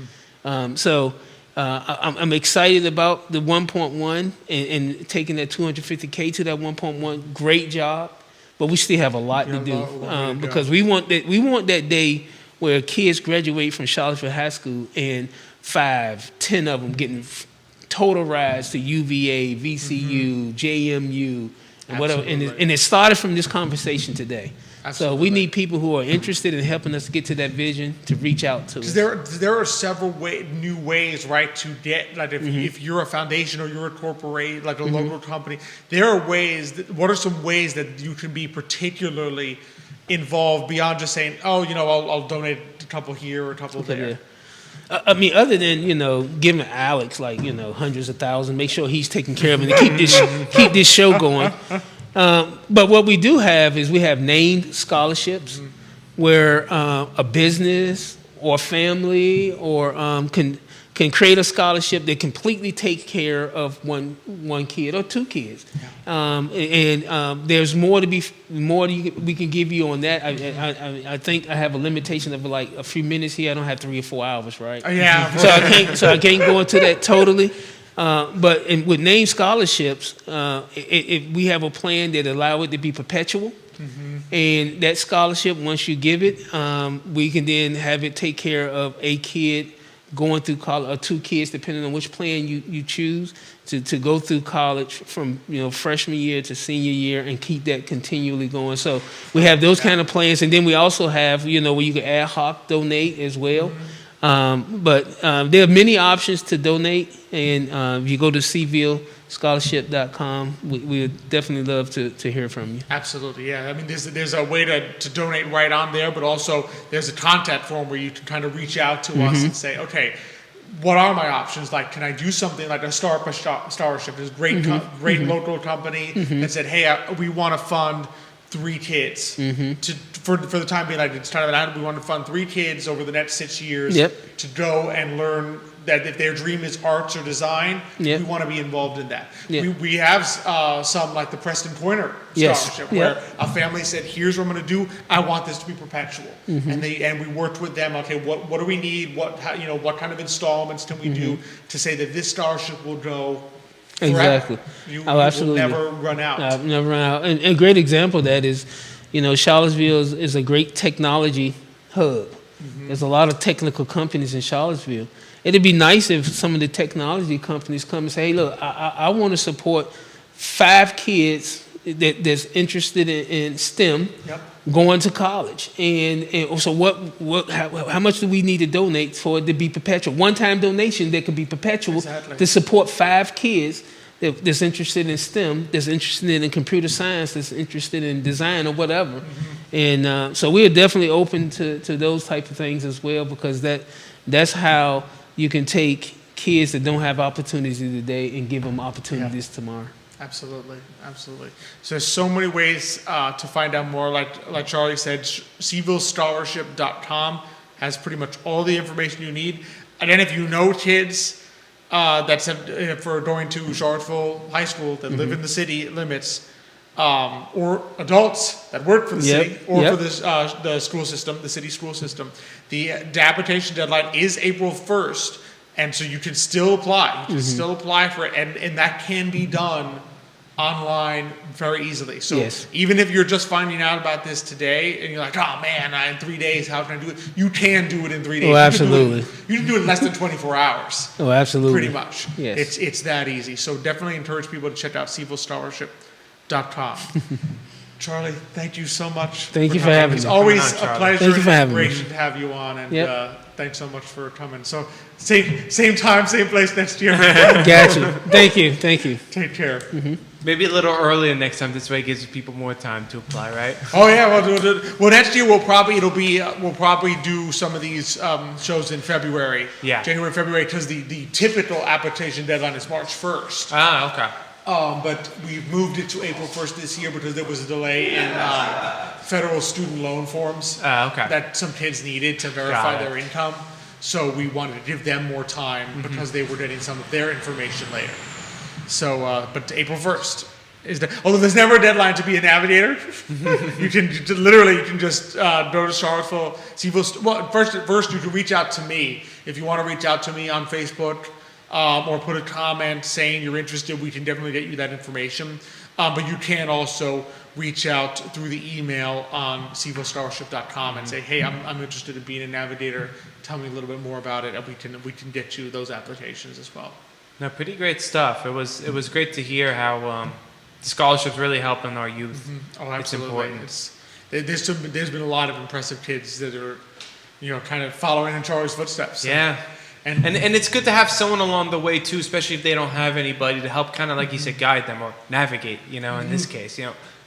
S3: I'm excited about the 1.1 and taking that 250K to that 1.1. Great job, but we still have a lot to do because we want that day where kids graduate from Charlottesville High School and 5-10 of them getting total rides to UVA, VCU, JMU, and whatever. And it started from this conversation today. Absolutely. So we need people who are interested in helping us get to that vision to reach out to us.
S1: Because there are several new ways, right, to get, like if you're a foundation or you're a corporate, like a local company, there are ways, what are some ways that you can be particularly involved beyond just saying, oh, I'll donate a couple here or a couple there?
S3: Yeah. I mean, other than, giving Alex hundreds of thousands, make sure he's taking care of it and keep this show going. But what we do have is we have named scholarships where a business or family or can create a scholarship that completely take care of one kid or two kids. There's more we can give you on that. I think I have a limitation of like a few minutes here. I don't have 3 or 4 hours, right?
S1: Yeah.
S3: So I can't go into that totally. But with named scholarships, we have a plan that allow it to be perpetual. And that scholarship, once you give it, we can then have it take care of a kid going through college, or 2 kids, depending on which plan you choose, to go through college from freshman year to senior year and keep that continually going. So we have those kind of plans, and then we also have where you can ad hoc donate as well. But there are many options to donate, and if you go to cvillescholarship.com, we would definitely love to hear from you.
S1: Absolutely, yeah. I mean, there's a way to donate right on there, but also there's a contact form where you can kind of reach out to us and say, okay, what are my options? Like, can I do something like a Startup Scholarship? There's a great local company that said, hey, we want to fund 3 kids for the time being. Like, it's kind of an ad. We want to fund 3 kids over the next 6 years to go and learn that if their dream is arts or design, we want to be involved in that. We have some like the Preston Pointer Scholarship where a family said, here's what I'm going to do. I want this to be perpetual. And we worked with them. Okay, what do we need? What kind of installments can we do to say that this scholarship will go forever?
S3: Exactly.
S1: You
S3: absolutely.
S1: will never run out.
S3: Never run out. And a great example of that is, Charlottesville is a great technology hub. There's a lot of technical companies in Charlottesville. It'd be nice if some of the technology companies come and say, hey, look, I want to support 5 kids that's interested in STEM going to college. And so how much do we need to donate for it to be perpetual? One-time donation that could be perpetual to support 5 kids that's interested in STEM, that's interested in computer science, that's interested in design or whatever. And so we are definitely open to those type of things as well, because that's how you can take kids that don't have opportunities today and give them opportunities tomorrow.
S1: Absolutely. So there's so many ways to find out more. Like Charlie said, cvillescholarship.com has pretty much all the information you need. And then if you know kids for going to Charlottesville High School that live in the city limits, or adults that work for the city or for the school system, the city school system, the application deadline is April 1st. And so you can still apply. You can still apply for it. And that can be done online very easily. So even if you're just finding out about this today and you're like, oh man, in 3 days, how can I do it? You can do it in 3 days.
S3: Oh, absolutely.
S1: You can do it in less than 24 hours.
S3: Oh, absolutely.
S1: Pretty much.
S3: Yes.
S1: It's that easy. So definitely encourage people to check out cvillescholarship.com. Charlie, thank you so much.
S3: Thank you for having me.
S1: It's always a pleasure.
S3: Thank you for having me.
S1: Great to have you on, and thanks so much for coming. So same time, same place next year.
S3: Got you. Thank you.
S1: Take care.
S2: Maybe a little earlier next time. This way it gives people more time to apply, right?
S1: Oh yeah. Well, next year we'll probably do some of these shows in February.
S2: Yeah.
S1: January, February, because the typical application deadline is March 1st.
S2: Ah, okay.
S1: But we moved it to April 1st this year because there was a delay in federal student loan forms that some kids needed to verify their income. So we wanted to give them more time because they were getting some of their information later. So, but April 1st. Although there's never a deadline to be a navigator, you can just go to Charlottesville. Well, first you can reach out to me if you want to reach out to me on Facebook or put a comment saying you're interested. We can definitely get you that information. But you can also reach out through the email on cvoscholarship.com and say, hey, I'm interested in being a navigator. Tell me a little bit more about it, and we can get you those applications as well.
S2: No, pretty great stuff. It was great to hear how the scholarship's really helping our youth.
S1: Mm-hmm. Oh, absolutely.
S2: It's important.
S1: There's been a lot of impressive kids that are, kind of following in Charlie's footsteps.
S2: Yeah. And it's good to have someone along the way too, especially if they don't have anybody to help kind of, like you said, guide them or navigate, in this case,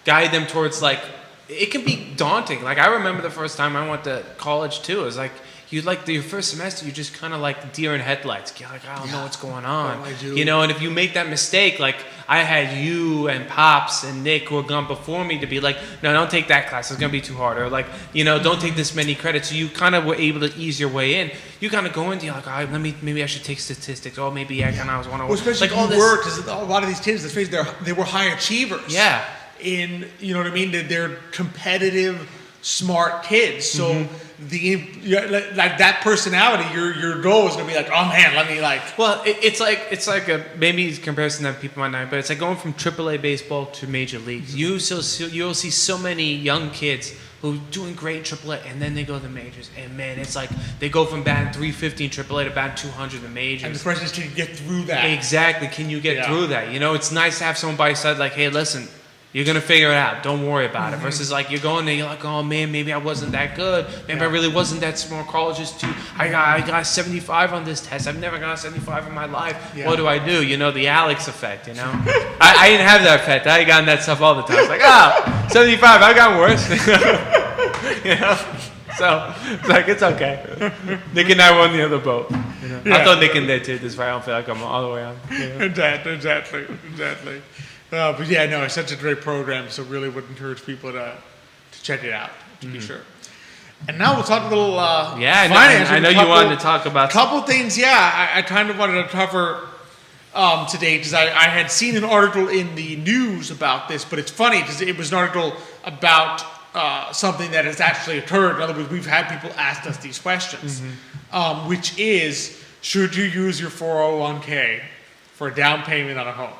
S2: guide them towards, like, it can be daunting. Like, I remember the first time I went to college too. It was like, your first semester, you're just kind of like deer in headlights. You're like, I don't know what's going on.
S1: I do.
S2: And if you make that mistake, like I had you and Pops and Nick who had gone before me to be like, no, don't take that class. It's going to be too hard. Or like, don't take this many credits. So you kind of were able to ease your way in. You kind of go into, you're like, all right, maybe I should take statistics. Oh, maybe I kind of want to.
S1: Well, especially like all this. Because a lot of these kids, let's face it, they were high achievers.
S2: Yeah.
S1: You know what I mean? They're competitive, smart kids. So like that personality, your goal is gonna be like, oh man, let me like.
S2: Well, it's like a maybe comparison that people might not, but it's like going from AAA baseball to major leagues. You'll see so many young kids who are doing great in AAA, and then they go to the majors, and man, it's like they go from batting 350 in AAA to batting 200 in the majors.
S1: And the question is, can you get through that?
S2: Exactly. Can you get through that? It's nice to have someone by your side like, hey, listen. You're going to figure it out. Don't worry about it. Versus like you're going there, you're like, oh man, maybe I wasn't that good. Maybe I really wasn't that smart. Colleges too. I got 75 on this test. I've never got 75 in my life. Yeah. What do I do? The Alex effect, I didn't have that effect. I got that stuff all the time. It's like, 75, I got worse. So it's like, it's okay. Nick and I were on the other boat. I thought Nick and they did this, but I don't feel like I'm all the way on.
S1: Exactly. But yeah, no, it's such a great program, so really would encourage people to check it out, to be sure. And now we'll talk a little finance.
S2: I know you wanted to talk about...
S1: A couple things, I kind of wanted to cover today, because I had seen an article in the news about this, but it's funny, because it was an article about something that has actually occurred. In other words, we've had people ask us these questions, which is, should you use your 401k for a down payment on a home?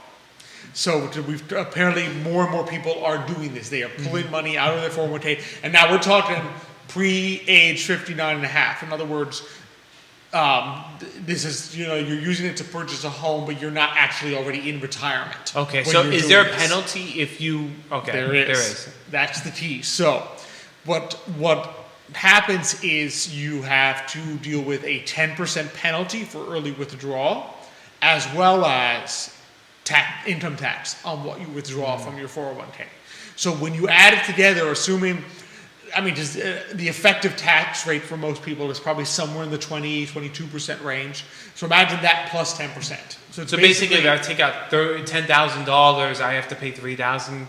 S1: So we've apparently more and more people are doing this. They are pulling money out of their 401k, and now we're talking pre-age 59 and a half. In other words, this is you're using it to purchase a home, but you're not actually already in retirement.
S2: Okay, so is there a penalty if you? Okay,
S1: there is. That's the key. So what happens is you have to deal with a 10% penalty for early withdrawal, as well as income tax on what you withdraw from your 401k. So when you add it together, assuming, just the effective tax rate for most people is probably somewhere in the 22% range. So imagine that plus 10%.
S2: So basically, if I take out $10,000, I have to pay $3,000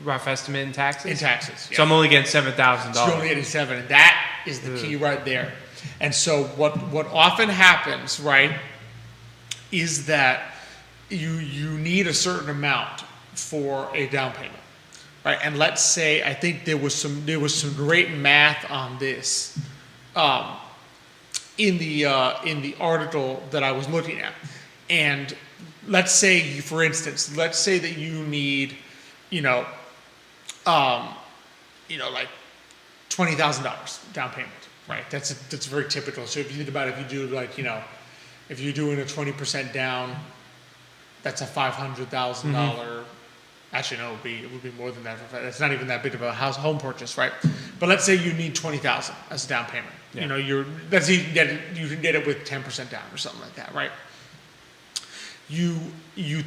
S2: rough estimate in taxes.
S1: In taxes, yeah.
S2: So I'm only getting $7,000.
S1: So you're only getting $7,000, and that is the key right there. And so what often happens, right, is that you need a certain amount for a down payment, right? And let's say, I think there was some great math on this in the article that I was looking at. And let's say, for instance, that you need, like $20,000 down payment, right? That's very typical. So if you think about it, if you do like, if you're doing a 20% down, that's a $500,000. Actually, no, it would be more than that. It's not even that big of a home purchase, right? But let's say you need $20,000 as a down payment.
S2: Yeah.
S1: You can get it with 10% down or something like that, right? You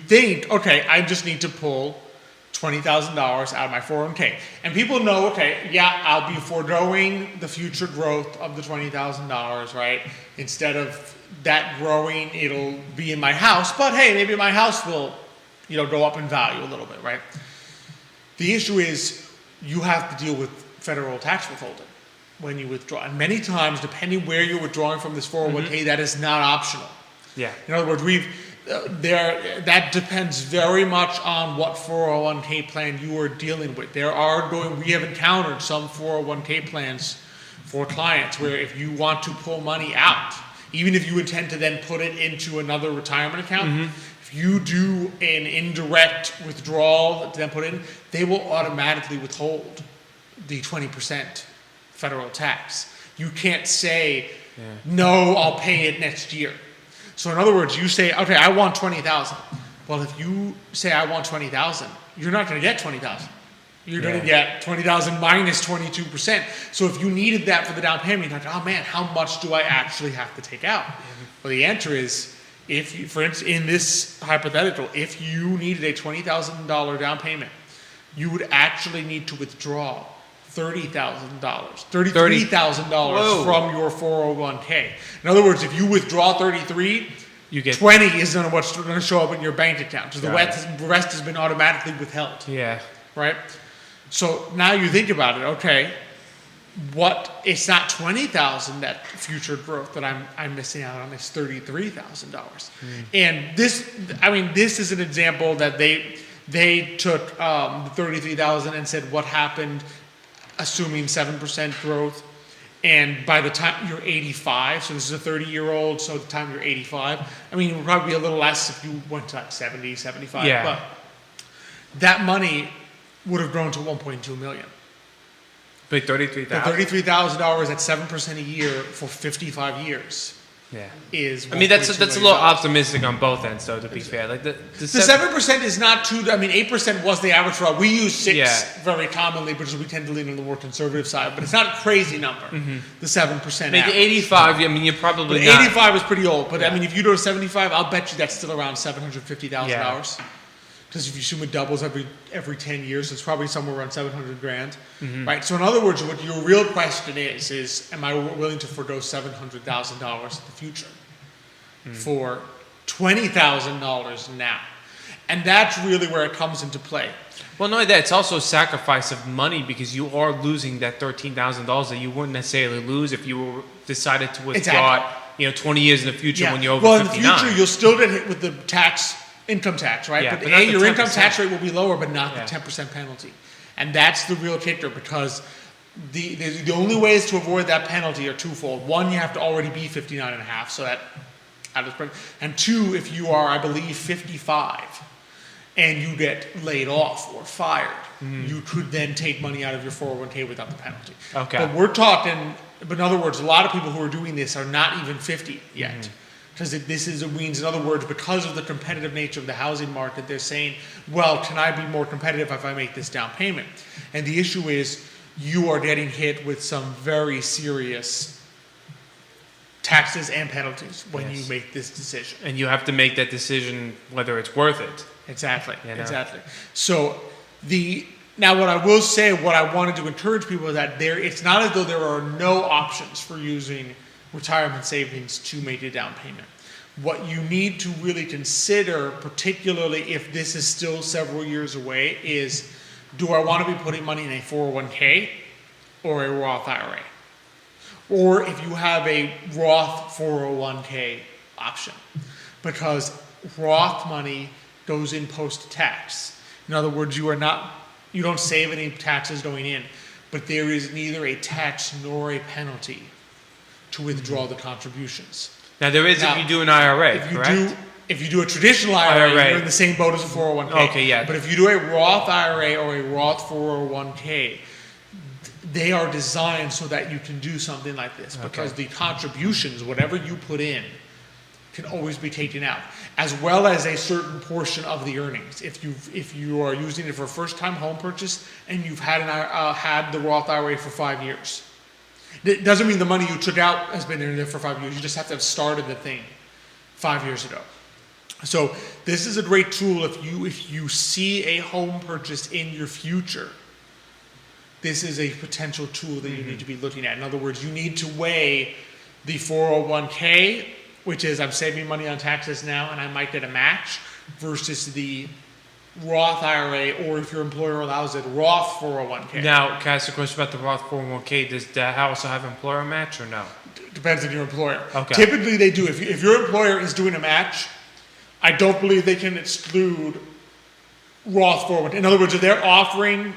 S1: think, okay, I just need to pull $20,000 out of my 401k, and people know, okay, yeah, I'll be foregoing the future growth of the $20,000, right? Instead of that growing, it'll be in my house, but hey, maybe my house will, go up in value a little bit, right? The issue is you have to deal with federal tax withholding when you withdraw, and many times, depending where you're withdrawing from this 401k, that is not optional.
S2: Yeah.
S1: In other words, that depends very much on what 401k plan you are dealing with. We have encountered some 401k plans for clients where if you want to pull money out, even if you intend to then put it into another retirement account, if you do an indirect withdrawal to then put in, they will automatically withhold the 20% federal tax. You can't say, no, I'll pay it next year. So in other words, you say, okay, I want 20,000. Well, if you say I want 20,000, you're not going to get 20,000. You're going to get 20,000 minus 22%. So if you needed that for the down payment, you're like, oh man, how much do I actually have to take out? Well, the answer is, if you, for instance, in this hypothetical, if you needed a $20,000 down payment, you would actually need to withdraw $33,000 from your 401k. In other words, if you withdraw 33, you get 20 is what's going to show up in your bank account because the rest has been automatically withheld.
S2: Yeah.
S1: Right. So now you think about it. Okay, it's not 20,000 that future growth that I'm missing out on. It's $33,000. And this is an example that they took the 33,000 and said what happened, assuming 7% growth, and by the time you're 85, so this is a 30-year-old, so the time you're 85, it would probably be a little less if you went to like 70, 75, but that money would have grown to 1.2 million.
S2: But $33,000?
S1: $33,000 at 7% a year for 55 years.
S2: Yeah.
S1: That's
S2: a little optimistic on both ends, though, to be fair. Like the
S1: 7% is not too, 8% was the average for all. We use 6 very commonly because we tend to lean on the more conservative side, but it's not a crazy number, the 7%
S2: Maybe
S1: average.
S2: 85, you're probably not.
S1: 85 is pretty old, but if you go to 75, I'll bet you that's still around $750,000. Because if you assume it doubles every 10 years, it's probably somewhere around $700,000, right? So in other words, what your real question is am I willing to forgo $700,000 in the future for $20,000 now? And that's really where it comes into play.
S2: Well, not only that, it's also a sacrifice of money because you are losing that $13,000 that you wouldn't necessarily lose if you decided to withdraw it, 20 years in the future when you're over 59.
S1: Well, in the future, you'll still get hit with the income tax, right?
S2: Yeah,
S1: but
S2: not
S1: your income
S2: 10%.
S1: tax rate will be lower, but not the 10% penalty. And that's the real kicker because the only ways to avoid that penalty are twofold. One, you have to already be 59 and a half, so that and two, if you are, I believe, 55 and you get laid off or fired, you could then take money out of your 401k without the penalty.
S2: Okay.
S1: But in other words, a lot of people who are doing this are not even 50 yet. Because this means, in other words, because of the competitive nature of the housing market, they're saying, well, can I be more competitive if I make this down payment? And the issue is you are getting hit with some very serious taxes and penalties when you make this decision.
S2: And you have to make that decision whether it's worth it.
S1: Exactly, exactly. So now what I will say, what I wanted to encourage people is that it's not as though there are no options for using retirement savings to make a down payment. What you need to really consider, particularly if this is still several years away, is do I want to be putting money in a 401k or a Roth IRA? Or if you have a Roth 401k option, because Roth money goes in post-tax. In other words, you don't save any taxes going in, but there is neither a tax nor a penalty to withdraw the contributions.
S2: Now there is if you do an IRA, correct?
S1: If you do a traditional IRA, you're in the same boat as a 401k.
S2: Okay, yeah.
S1: But if you do a Roth IRA or a Roth 401k, they are designed so that you can do something like this because the contributions, whatever you put in, can always be taken out, as well as a certain portion of the earnings. If you are using it for a first-time home purchase and you've had the Roth IRA for 5 years. It doesn't mean the money you took out has been in there for 5 years. You just have to have started the thing 5 years ago. So this is a great tool if you see a home purchase in your future. This is a potential tool that you need to be looking at. In other words, you need to weigh the 401k, which is I'm saving money on taxes now and I might get a match, versus the Roth IRA, or if your employer allows it, Roth 401k.
S2: Now, can I ask a question about the Roth 401k? Does that also have employer match or no?
S1: Depends on your employer.
S2: Okay.
S1: Typically they do. If your employer is doing a match, I don't believe they can exclude Roth 401k. In other words, if they're offering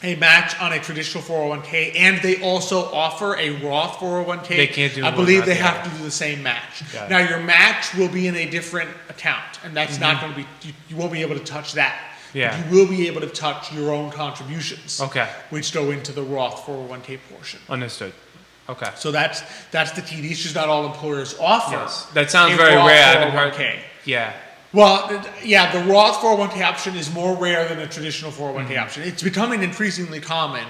S1: a match on a traditional 401k and they also offer a Roth 401k,
S2: They can't do
S1: I
S2: one,
S1: believe
S2: not
S1: they
S2: the
S1: have
S2: other.
S1: to do the same match.
S2: Got it.
S1: Now, your match will be in a different account, and that's not going to be, you won't be able to touch that.
S2: Yeah.
S1: But you will be able to touch your own contributions,
S2: Okay.
S1: which go into the Roth 401k portion.
S2: Understood. Okay.
S1: So that's the key. These just not all employers offer.
S2: Yes. That sounds
S1: a
S2: very
S1: Roth
S2: rare. I haven't heard.
S1: 401k.
S2: Yeah.
S1: Well, yeah, the Roth 401k option is more rare than a traditional 401k option. It's becoming increasingly common,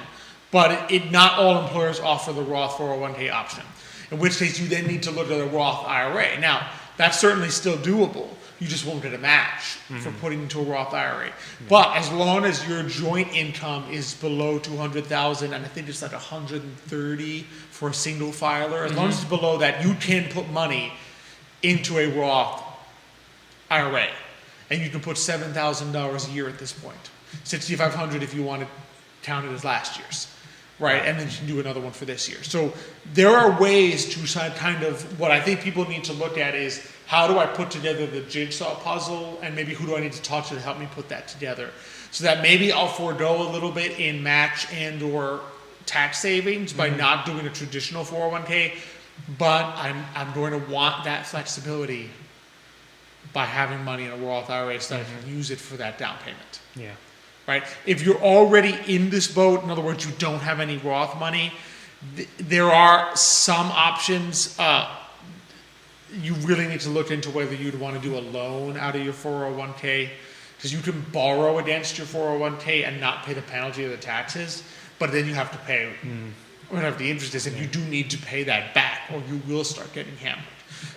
S1: but not all employers offer the Roth 401k option, in which case you then need to look at a Roth IRA. Now, that's certainly still doable. You just won't get a match for putting into a Roth IRA. But as long as your joint income is below 200,000, and I think it's like 130 for a single filer, as long as it's below that, you can put money into a Roth IRA, and you can put $7,000 a year at this point. $6,500 if you want to count it as last year's, right? And then you can do another one for this year. So there are ways to kind of, what I think people need to look at is, how do I put together the jigsaw puzzle, and maybe who do I need to talk to help me put that together? So that maybe I'll forego a little bit in match and or tax savings by not doing a traditional 401k, but I'm going to want that flexibility by having money in a Roth IRA so that I can use it for that down payment,
S2: Yeah.
S1: right? If you're already in this boat, in other words, you don't have any Roth money, there are some options. You really need to look into whether you'd want to do a loan out of your 401k, because you can borrow against your 401k and not pay the penalty of the taxes, but then you have to pay whatever the interest is, and you do need to pay that back, or you will start getting hammered.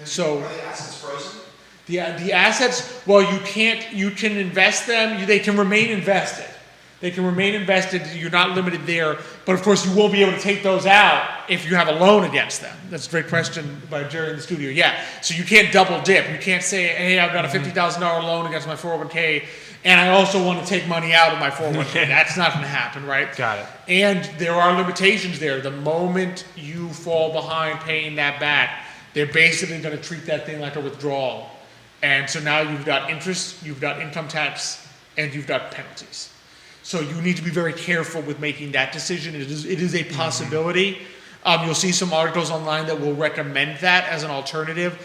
S1: So
S4: Are the assets frozen?
S1: the assets, well, you can invest them, they can remain invested. They can remain invested, you're not limited there, but of course you won't be able to take those out if you have a loan against them. That's a great question by Jerry in the studio, yeah. So you can't double dip, you can't say, hey, I've got a $50,000 loan against my 401k, and I also want to take money out of my 401k. That's not gonna happen, right?
S2: Got it.
S1: And there are limitations there. The moment you fall behind paying that back, they're basically gonna treat that thing like a withdrawal. And so now you've got interest, you've got income tax, and you've got penalties. So you need to be very careful with making that decision. It is a possibility. You'll see some articles online that will recommend that as an alternative.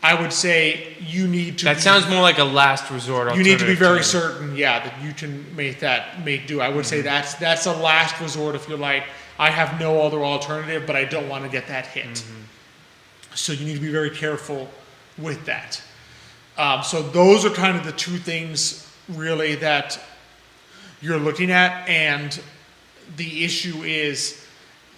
S1: I would say you need to.
S2: That sounds more like a last resort.
S1: You need to be very
S2: alternative
S1: certain, yeah, that you can make do. I would say that's a last resort if you're like, I have no other alternative, but I don't want to get that hit. So you need to be very careful with that. So those are kind of the two things really that you're looking at, and the issue is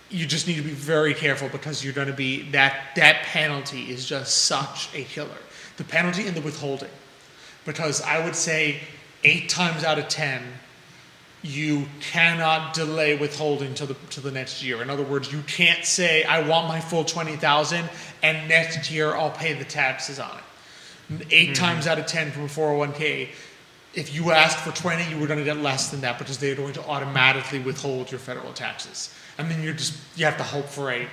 S1: you just need to be very careful, because you're going to be that penalty is just such a killer. The penalty and the withholding, because I would say 8 times out of 10 you cannot delay withholding to the next year. In other words, you can't say I want my full 20,000 and next year I'll pay the taxes on it. 8 times out of 10 from a 401k, if you asked for 20, you were going to get less than that, because they're going to automatically withhold your federal taxes. And then you have to hope for a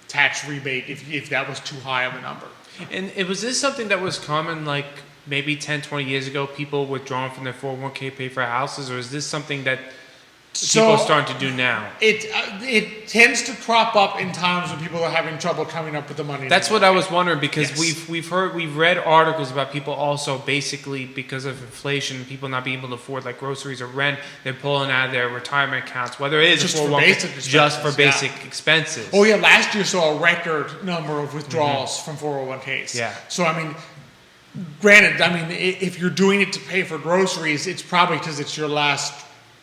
S1: tax rebate if that was too high of a number.
S2: And was this something that was common, like maybe 10, 20 years ago, people withdrawing from their 401k pay for houses, or is this something that people are starting to do now?
S1: It tends to crop up in times when people are having trouble coming up with the money.
S2: That's what I was wondering, because
S1: Yes.
S2: we've read articles about people also basically because of inflation, people not being able to afford like groceries or rent, they're pulling out of their retirement accounts, whether it is
S1: Just
S2: a
S1: for
S2: 401k,
S1: basic
S2: just for
S1: expenses, yeah.
S2: basic expenses.
S1: Oh yeah, last year saw a record number of withdrawals from 401ks.
S2: Yeah.
S1: So I mean, granted, I mean, if you're doing it to pay for groceries, it's probably because it's your last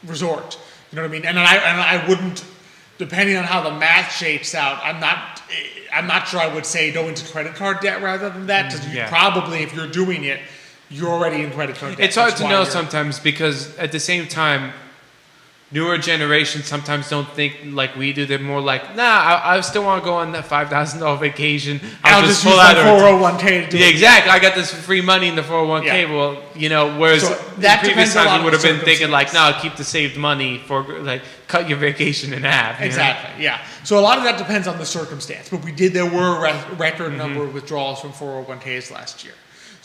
S1: resort. You know what I mean? And I wouldn't, depending on how the math shapes out, I'm not sure I would say go into credit card debt rather than that, because you probably, if you're doing it, you're already in credit card debt.
S2: It's hard
S1: That's
S2: to
S1: why
S2: know
S1: you're-
S2: sometimes, because at the same time, newer generations sometimes don't think like we do. They're more like, nah, I still want to go on that $5,000 vacation.
S1: I'll just
S2: pull
S1: use my
S2: out a-
S1: 401k to do
S2: Yeah,
S1: it.
S2: exactly. I got this free money in the 401k.
S1: Yeah.
S2: Well, you know, whereas
S1: So
S2: in
S1: that
S2: previous
S1: depends a lot
S2: times
S1: on
S2: we would have
S1: the
S2: been thinking like, no,
S1: circumstances.
S2: keep the saved money for like cut your vacation in half. you know?
S1: Exactly, yeah. So a lot of that depends on the circumstance, but there were a record number of withdrawals from 401ks last year.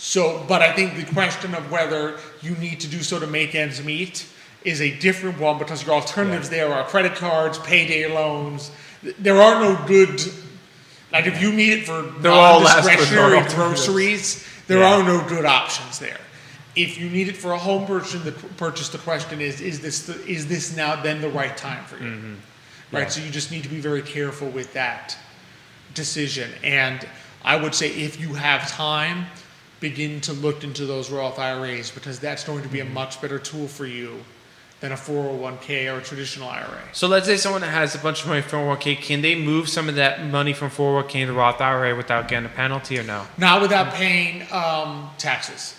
S1: So, but I think the question of whether you need to do so to make ends meet is a different one, because your alternatives there are credit cards, payday loans. There are no good, like if you need it for non-discretionary groceries, there are no good options there. If you need it for a home purchase, the question is this now then the right time for you?
S2: Mm-hmm.
S1: Right,
S2: Yeah.
S1: so you just need to be very careful with that decision. And I would say if you have time, begin to look into those Roth IRAs, because that's going to be a much better tool for you than a 401k or a traditional IRA.
S2: So let's say someone that has a bunch of money from 401k, can they move some of that money from 401k to Roth IRA without getting a penalty or no?
S1: Not without paying taxes.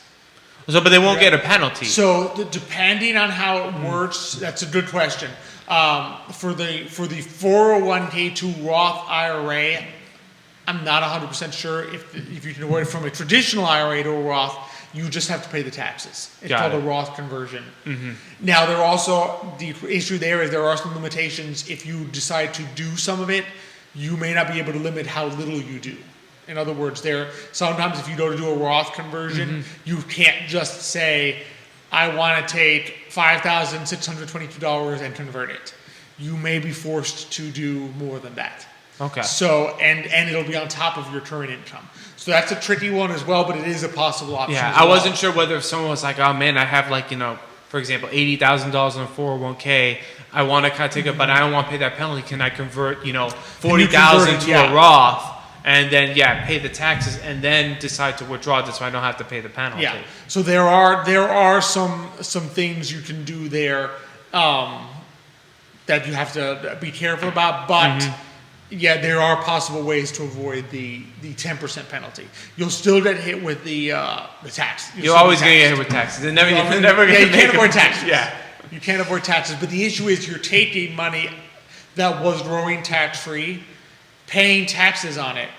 S2: So, but they won't get a penalty.
S1: So depending on how it works, that's a good question. For the 401k to Roth IRA, I'm not 100% sure if you can avoid it from a traditional IRA to a Roth. You just have to pay the taxes. It's called a Roth conversion. Now, the issue there is there are some limitations. If you decide to do some of it, you may not be able to limit how little you do. In other words, sometimes if you go to do a Roth conversion, you can't just say, I want to take $5,622 and convert it. You may be forced to do more than that.
S2: Okay.
S1: So, and it'll be on top of your current income. So that's a tricky one as well, but it is a possible option.
S2: Yeah,
S1: as well.
S2: I wasn't sure whether if someone was like, oh man, I have like, for example, $80,000 on a 401k. I want to kind of take it, but I don't want to pay that penalty. Can I convert, $40,000 to a Roth? And then, pay the taxes, and then decide to withdraw this, so I don't have to pay the penalty.
S1: Yeah. So there are some things you can do there that you have to be careful about, but there are possible ways to avoid the 10% penalty. You'll still get hit with the tax.
S2: You're always going to get hit with taxes. You're never going to
S1: you can't avoid taxes.
S2: Yeah.
S1: You can't avoid taxes, but the issue is you're taking money that was growing tax-free, paying taxes on it,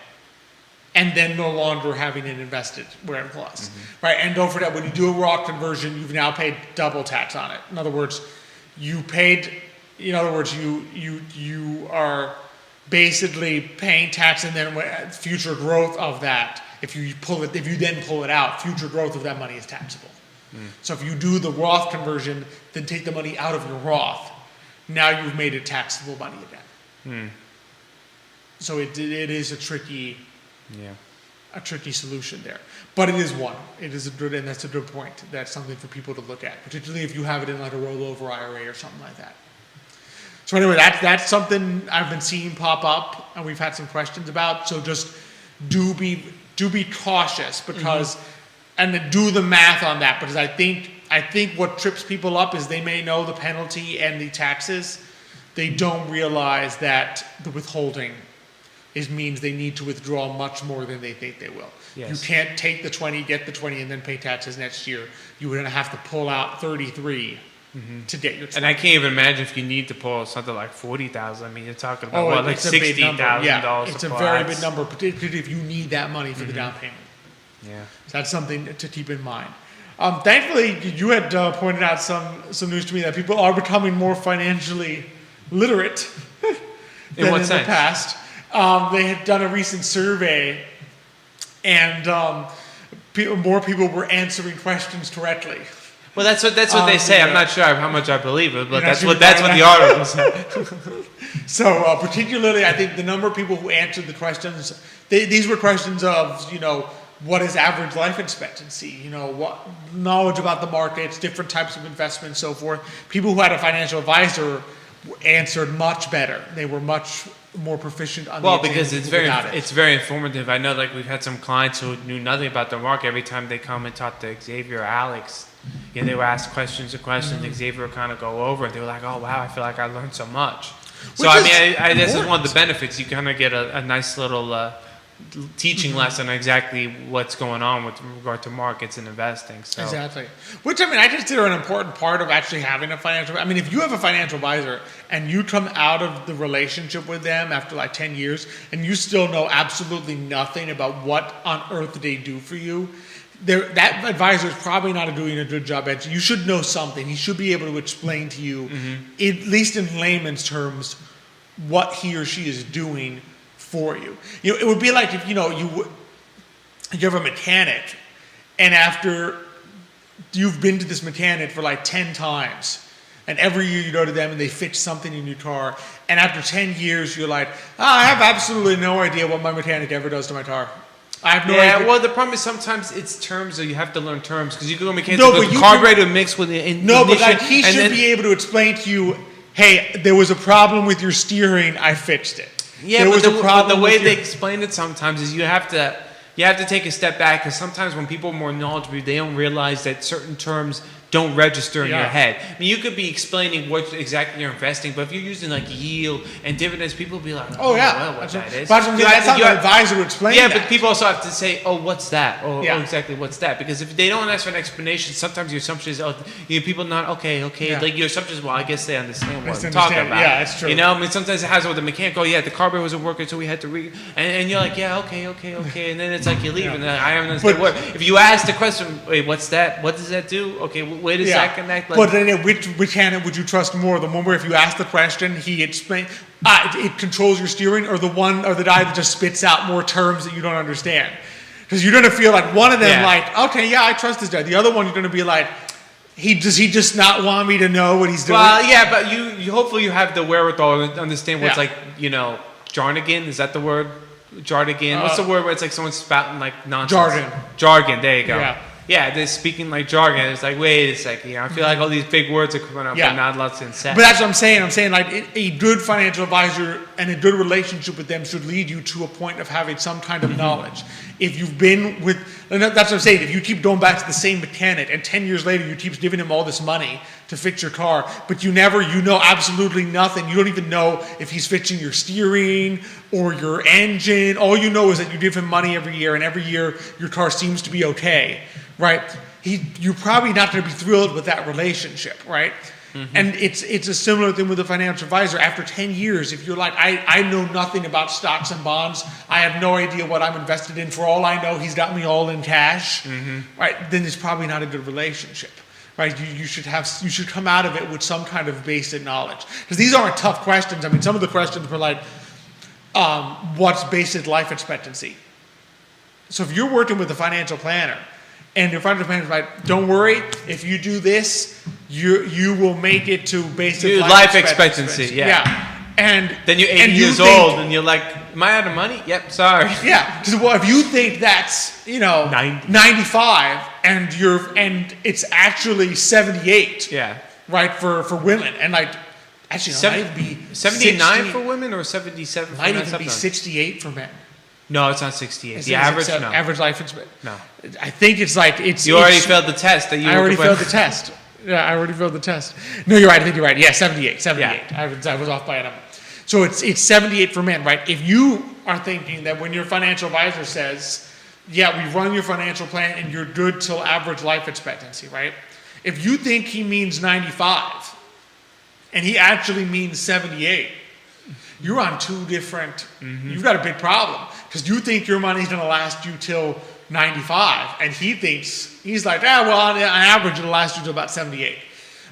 S1: and then no longer having it invested where it was, right? And don't forget, when you do a Roth conversion, you've now paid double tax on it. In other words, you are basically paying tax, and then future growth of that, if you then pull it out, future growth of that money is taxable. So if you do the Roth conversion, then take the money out of your Roth, now you've made it taxable money again. So it is a tricky solution there, but it is one. It is and that's a good point. That's something for people to look at, particularly if you have it in like a rollover IRA or something like that. So anyway, that's something I've been seeing pop up, and we've had some questions about. So just do be cautious, because and then do the math on that, because I think what trips people up is they may know the penalty and the taxes. They don't realize that the withholding means they need to withdraw much more than they think they will.
S2: Yes.
S1: You can't take the 20, get the 20, and then pay taxes next year. You're going to have to pull out 33 to get your 20.
S2: And I can't even imagine if you need to pull something like $40,000. I mean, you're talking about like $60,000.
S1: Yeah, it's a very big number, particularly if you need that money for the down payment.
S2: Yeah.
S1: So that's something to keep in mind. Thankfully, you had pointed out some news to me that people are becoming more financially literate than in the past. They had done a recent survey, and more people were answering questions correctly.
S2: Well, that's what they say. I'm not sure how much I believe it, but that's what the article said.
S1: So particularly, I think the number of people who answered the questions, these were questions of, what is average life expectancy? What knowledge about the markets, different types of investments, so forth. People who had a financial advisor answered much better. They were much more proficient on the
S2: because it's very informative. I know, like, we've had some clients who knew nothing about the market. Every time they come and talk to Xavier or Alex, they were asked questions. Xavier would kind of go over it. They were like, oh wow, I feel like I learned so much. So this is one of the benefits. You kind of get a nice little teaching lesson on exactly what's going on with regard to markets and investing. So.
S1: Exactly. Which, I consider an important part of actually having a financial... if you have a financial advisor and you come out of the relationship with them after like 10 years and you still know absolutely nothing about what on earth they do for you, that advisor is probably not doing a good job at... You should know something. He should be able to explain to you, at least in layman's terms, what he or she is doing for you. It would be like if you have a mechanic and after you've been to this mechanic for like 10 times, and every year you go to them and they fix something in your car, and after 10 years you're like, I have absolutely no idea what my mechanic ever does to my car. I have no idea.
S2: Well, the problem is sometimes it's terms, so you have to learn terms, because you can go mechanic
S1: No,
S2: with
S1: but you
S2: carburetor mixed with ignition.
S1: No, but like he should
S2: and then-
S1: be able to explain to you, hey, there was a problem with your steering, I fixed it.
S2: Yeah,
S1: There
S2: but
S1: was a problem
S2: the way
S1: with your-
S2: they explain it sometimes is you have to take a step back, because sometimes when people are more knowledgeable, they don't realize that certain terms don't register in your
S1: Yeah.
S2: head. I mean, you could be explaining what exactly you're investing, but if you're using like yield and dividends, people will be like,
S1: Oh yeah,
S2: well, what that is.
S1: But
S2: You
S1: that's
S2: have
S1: how
S2: to-
S1: the advisor would explain
S2: Yeah,
S1: that.
S2: but people also have to say, oh, what's that? Or
S1: Yeah.
S2: oh, exactly what's that? Because if they don't ask for an explanation, sometimes your assumption is, oh, people not, okay.
S1: Yeah.
S2: Like your assumption is, well, I guess they understand what
S1: They
S2: I'm talking
S1: understand.
S2: about.
S1: Yeah, it's true.
S2: You know, I mean, sometimes it has with the mechanic, oh, yeah, the carburetor wasn't working, so we had to and you're like, yeah, okay. And then it's like you leave,
S1: Yeah.
S2: and then I don't understand
S1: But-
S2: what. If you ask the question, wait, what's that? What does that do? Okay, where does that connect? Like,
S1: but then which mechanic would you trust more? The one where if you ask the question, he explains, it controls your steering, or the guy that just spits out more terms that you don't understand? Because you're going to feel like one of them,
S2: Yeah.
S1: like, okay, yeah, I trust this guy. The other one, you're going to be like, does he just not want me to know what he's doing?
S2: well, yeah, but you hopefully you have the wherewithal to understand what's
S1: Yeah.
S2: like, jargon. Is that the word? Jargon. What's the word where it's like someone spouting like nonsense?
S1: Jargon.
S2: There you go.
S1: Yeah.
S2: Yeah, they're speaking like jargon. It's like, wait a second. I feel like all these big words are coming up,
S1: Yeah.
S2: but not lots in sense.
S1: But that's what I'm saying. I'm saying like a good financial advisor and a good relationship with them should lead you to a point of having some kind of knowledge. If you've been with, and that's what I'm saying, if you keep going back to the same mechanic and 10 years later you keep giving him all this money to fix your car, but you know absolutely nothing. You don't even know if he's fixing your steering or your engine. All you know is that you give him money every year, and every year your car seems to be okay, right? You're probably not going to be thrilled with that relationship, right? And it's a similar thing with a financial advisor. After 10 years, if you're like, I know nothing about stocks and bonds, I have no idea what I'm invested in, for all I know, he's got me all in cash, right? Then it's probably not a good relationship, right? You should come out of it with some kind of basic knowledge. Because these aren't tough questions. I mean, some of the questions were like, what's basic life expectancy? So if you're working with a financial planner, and your financial planner is like, don't worry, if you do this, you will make it to basic
S2: Life expectancy, yeah.
S1: And
S2: then you're 80
S1: and you
S2: years
S1: think-
S2: old, and you're like, am I out of money? Yep, sorry.
S1: Yeah, because if you think that's
S2: 90.
S1: 95 and it's actually 78,
S2: Yeah.
S1: right, for women, and like actually it might be
S2: 79
S1: 60
S2: for women or 77 for
S1: might
S2: men?
S1: even be 68 for men.
S2: No, it's not 68.
S1: Is
S2: The
S1: it-
S2: average,
S1: is it
S2: no.
S1: average life expectancy.
S2: No.
S1: I think it's like it's.
S2: You already
S1: it's-
S2: failed the test. That you
S1: I
S2: were
S1: already
S2: complaining-
S1: failed the test. Yeah, I already failed the test. No, you're right. I think you're right. Yeah, 78.
S2: Yeah.
S1: I was off by a number. So it's 78 for men, right? If you are thinking that when your financial advisor says, yeah, we run your financial plan and you're good till average life expectancy, right? If you think he means 95 and he actually means 78, you're on two different, you've got a big problem, because you think your money's going to last you till 95, and he's like, well, on average it'll last you till about 78,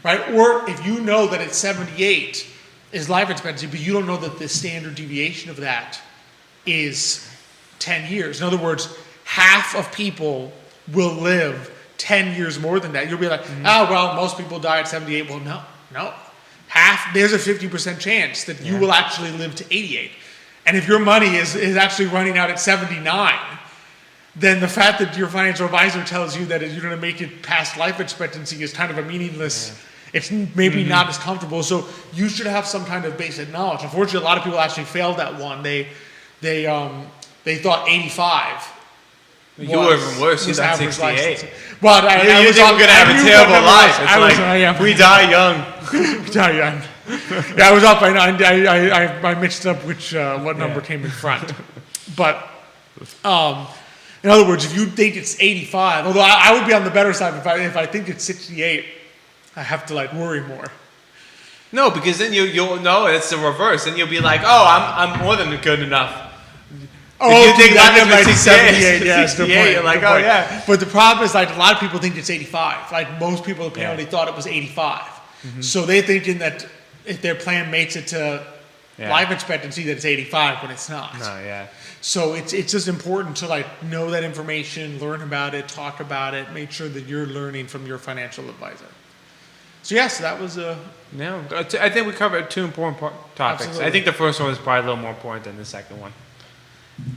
S1: right? Or if you know that it's 78 is life expectancy, but you don't know that the standard deviation of that is 10 years. In other words, half of people will live 10 years more than that. You'll be like, well, most people die at 78. Well, no. There's a 50% chance that you will actually live to 88. And if your money is actually running out at 79, then the fact that your financial advisor tells you that you're going to make it past life expectancy is kind of a meaningless, it's maybe not as comfortable. So you should have some kind of basic knowledge. Unfortunately, a lot of people actually failed that one. They thought 85.
S2: You were even worse. You
S1: was
S2: thought
S1: average
S2: 68.
S1: life. Well, I
S2: You
S1: was
S2: think we're gonna have
S1: I
S2: a
S1: knew
S2: terrible
S1: that
S2: life.
S1: was-
S2: It's
S1: I was,
S2: like, we die young.
S1: die young. Yeah, I was off by 9. I mixed up what number came in front. But in other words, if you think it's 85, although I would be on the better side if I think it's 68, I have to like worry more.
S2: No, because then you'll know it's the reverse, and you'll be like, oh, I'm more than good enough.
S1: Oh,
S2: you think
S1: that
S2: life
S1: might be
S2: expectancy is
S1: 78. Yeah, it's the
S2: 68,
S1: point.
S2: you're like,
S1: the
S2: oh,
S1: point.
S2: yeah.
S1: But the problem is, like, a lot of people think it's 85. Like, most people apparently thought it was 85. So they're thinking that if their plan makes it to
S2: Yeah.
S1: life expectancy that it's 85 when it's not.
S2: No, yeah.
S1: So it's just important to like know that information, learn about it, talk about it, make sure that you're learning from your financial advisor. So yes, that was a
S2: No, I think we covered two important topics.
S1: Absolutely.
S2: I think the first one was probably a little more important than the second one,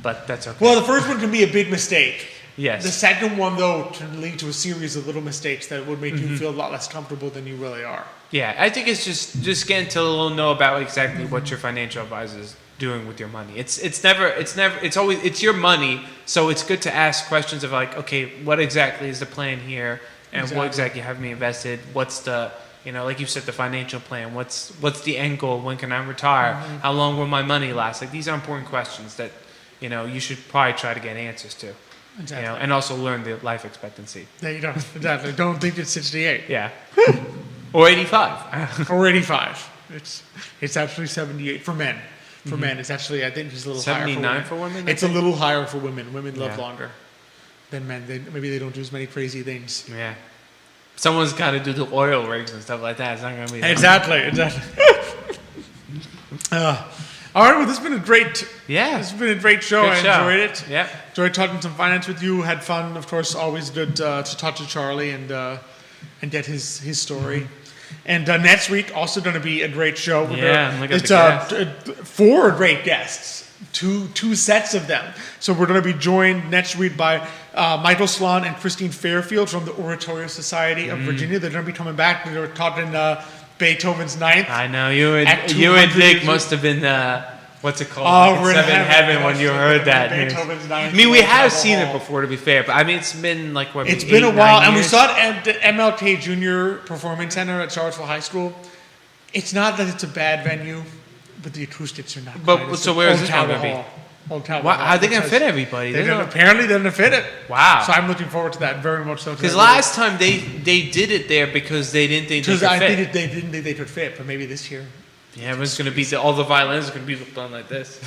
S2: but that's okay.
S1: well. The first one can be a big mistake.
S2: Yes.
S1: The second one though can lead to a series of little mistakes that would make
S2: Mm-hmm.
S1: you feel a lot less comfortable than you really are.
S2: Yeah, I think it's just getting to know about exactly what your financial advisor is doing with your money. It's always your money, so it's good to ask questions of like, okay, what exactly is the plan here, and what exactly have me invested? What's the like you said, the financial plan. What's the end goal? When can I retire?
S1: Mm-hmm.
S2: How long will my money last? Like these are important questions that you should probably try to get answers to.
S1: Exactly.
S2: And also learn the life expectancy.
S1: There you go. Exactly. Don't think it's 68
S2: Yeah. Or 85.
S1: or 85. It's actually 78 for men. For men, it's actually I think it's a little higher
S2: 79
S1: for
S2: for
S1: women.
S2: women, I
S1: It's a little higher for women. Women live
S2: Yeah.
S1: longer than men. Maybe they don't do as many crazy things.
S2: Yeah. Someone's got to do the oil rigs and stuff like that. It's not going to be that.
S1: Exactly. All right. Well, this has been a great.
S2: Yeah.
S1: This has been a great show.
S2: Good
S1: I
S2: show.
S1: enjoyed it.
S2: Yep.
S1: Enjoyed talking some finance with you. Had fun. Of course, always good to talk to Charlie and get his story. And next week also going to be a great show.
S2: Look at
S1: It's
S2: the
S1: 4 great guests, two sets of them. So we're going to be joined next week by Michael Sloan and Christine Fairfield from the Oratorio Society of Virginia. They're going to be coming back. They're talking Beethoven's Ninth.
S2: I know you and
S1: Act
S2: you and
S1: 200
S2: Nick
S1: is-
S2: must have been what's it called?
S1: Oh,
S2: Like
S1: we're in
S2: Seven Heaven when you heard that.
S1: Beethoven's Ninth.
S2: I mean, we have
S1: Travel
S2: seen
S1: Hall.
S2: it before, to be fair, but I mean, it's been like what?
S1: It's
S2: maybe
S1: been a
S2: 8,
S1: while,
S2: 9
S1: and we
S2: years?
S1: saw it at the MLK Junior Performance Center at Charlottesville High School. It's not that it's a bad venue, but the acoustics are not.
S2: But-
S1: quite as
S2: so
S1: good.
S2: where is
S1: Old
S2: this one
S1: Tower
S2: gonna be?
S1: Hall. Old Tower
S2: Wow,
S1: Hall,
S2: how are they gonna
S1: because
S2: fit everybody?
S1: Apparently, they're gonna fit it.
S2: Wow.
S1: So I'm looking forward to that very much. So
S2: Because last time they did it there because they didn't think they
S1: because
S2: could
S1: I
S2: fit.
S1: think they didn't think they could fit, but maybe this year
S2: Yeah, it was gonna be all the violins are gonna be done like this.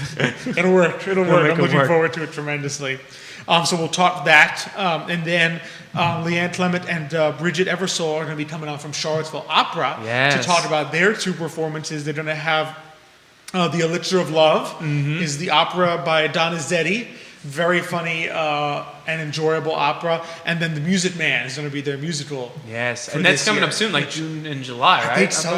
S1: it'll work. It'll
S2: We'll
S1: work.
S2: make
S1: I'm
S2: it
S1: looking
S2: work.
S1: forward to it tremendously. So we'll talk that, and then Leanne Clement and Bridget Eversole are going to be coming on from Charlottesville Opera
S2: Yes.
S1: to talk about their 2 performances. They're going to have The Elixir of Love is the opera by Donizetti. Very funny and enjoyable opera. And then The Music Man is going to be their musical.
S2: Yes,
S1: for
S2: and that's
S1: this
S2: coming
S1: year.
S2: up soon, like June and July, right?
S1: I think so.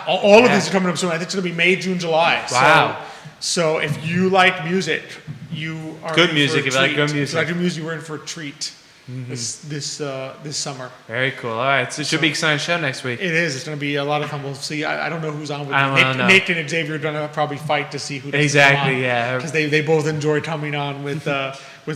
S1: All of
S2: Yeah.
S1: these are coming up soon. I think it's going to be May, June, July.
S2: Wow.
S1: So if you like music, you are
S2: Good
S1: in
S2: music,
S1: For a
S2: if you like
S1: treat.
S2: good
S1: If
S2: music.
S1: you like good music, you're in for a treat this summer.
S2: Very cool. All right, so it should be an exciting show next week.
S1: It is. It's going to be a lot of fun. We'll see. I don't know who's on with
S2: I
S1: you.
S2: don't know.
S1: Nathan and Xavier are going to probably fight to see who doesn't
S2: Exactly, yeah.
S1: Because they both enjoy coming on with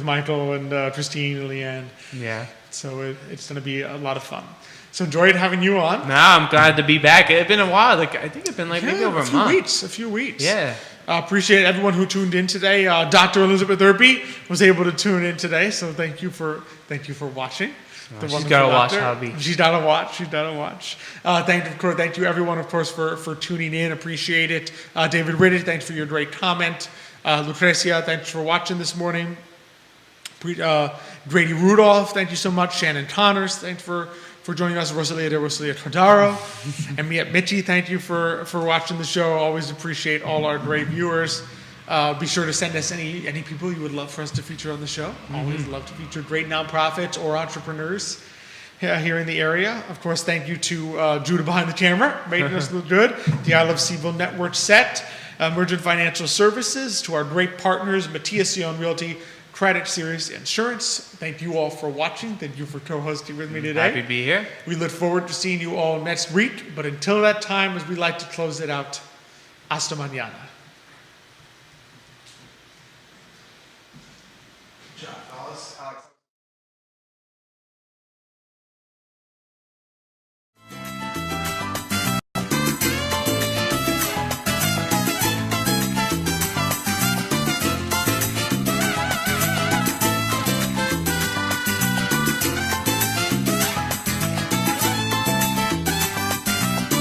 S1: Michael and Christine and Leanne.
S2: Yeah.
S1: So it's going to be a lot of fun. So enjoyed having you on.
S2: No, I'm glad to be back. It's been a while. Like I think it's been like maybe over a month.
S1: A few weeks.
S2: Yeah.
S1: Appreciate everyone who tuned in today. Dr. Elizabeth Irby was able to tune in today, so thank you for watching. The
S2: she's
S1: wonderful
S2: gotta watch
S1: doctor.
S2: Hobby.
S1: She's gotta watch. Thank you everyone, of course, for tuning in. Appreciate it. David Riddick, thanks for your great comment. Lucrecia, thanks for watching this morning. Grady Rudolph, thank you so much. Shannon Connors, thanks for joining us. Rosalia Todaro. And Mitchie, thank you for watching the show. Always appreciate all our great viewers. Be sure to send us any people you would love for us to feature on the show. Always love to feature great nonprofits or entrepreneurs here in the area. Of course, thank you to Judah behind the camera, making us look good. The I Love Seville Network set. Emergent Financial Services, to our great partners, Matias Sion Realty, Credit Series Insurance. Thank you all for watching. Thank you for co-hosting with me today.
S2: Happy to be here.
S1: We look forward to seeing you all next week. But until that time, as we like to close it out, hasta mañana.
S4: Good job, fellas. Alex.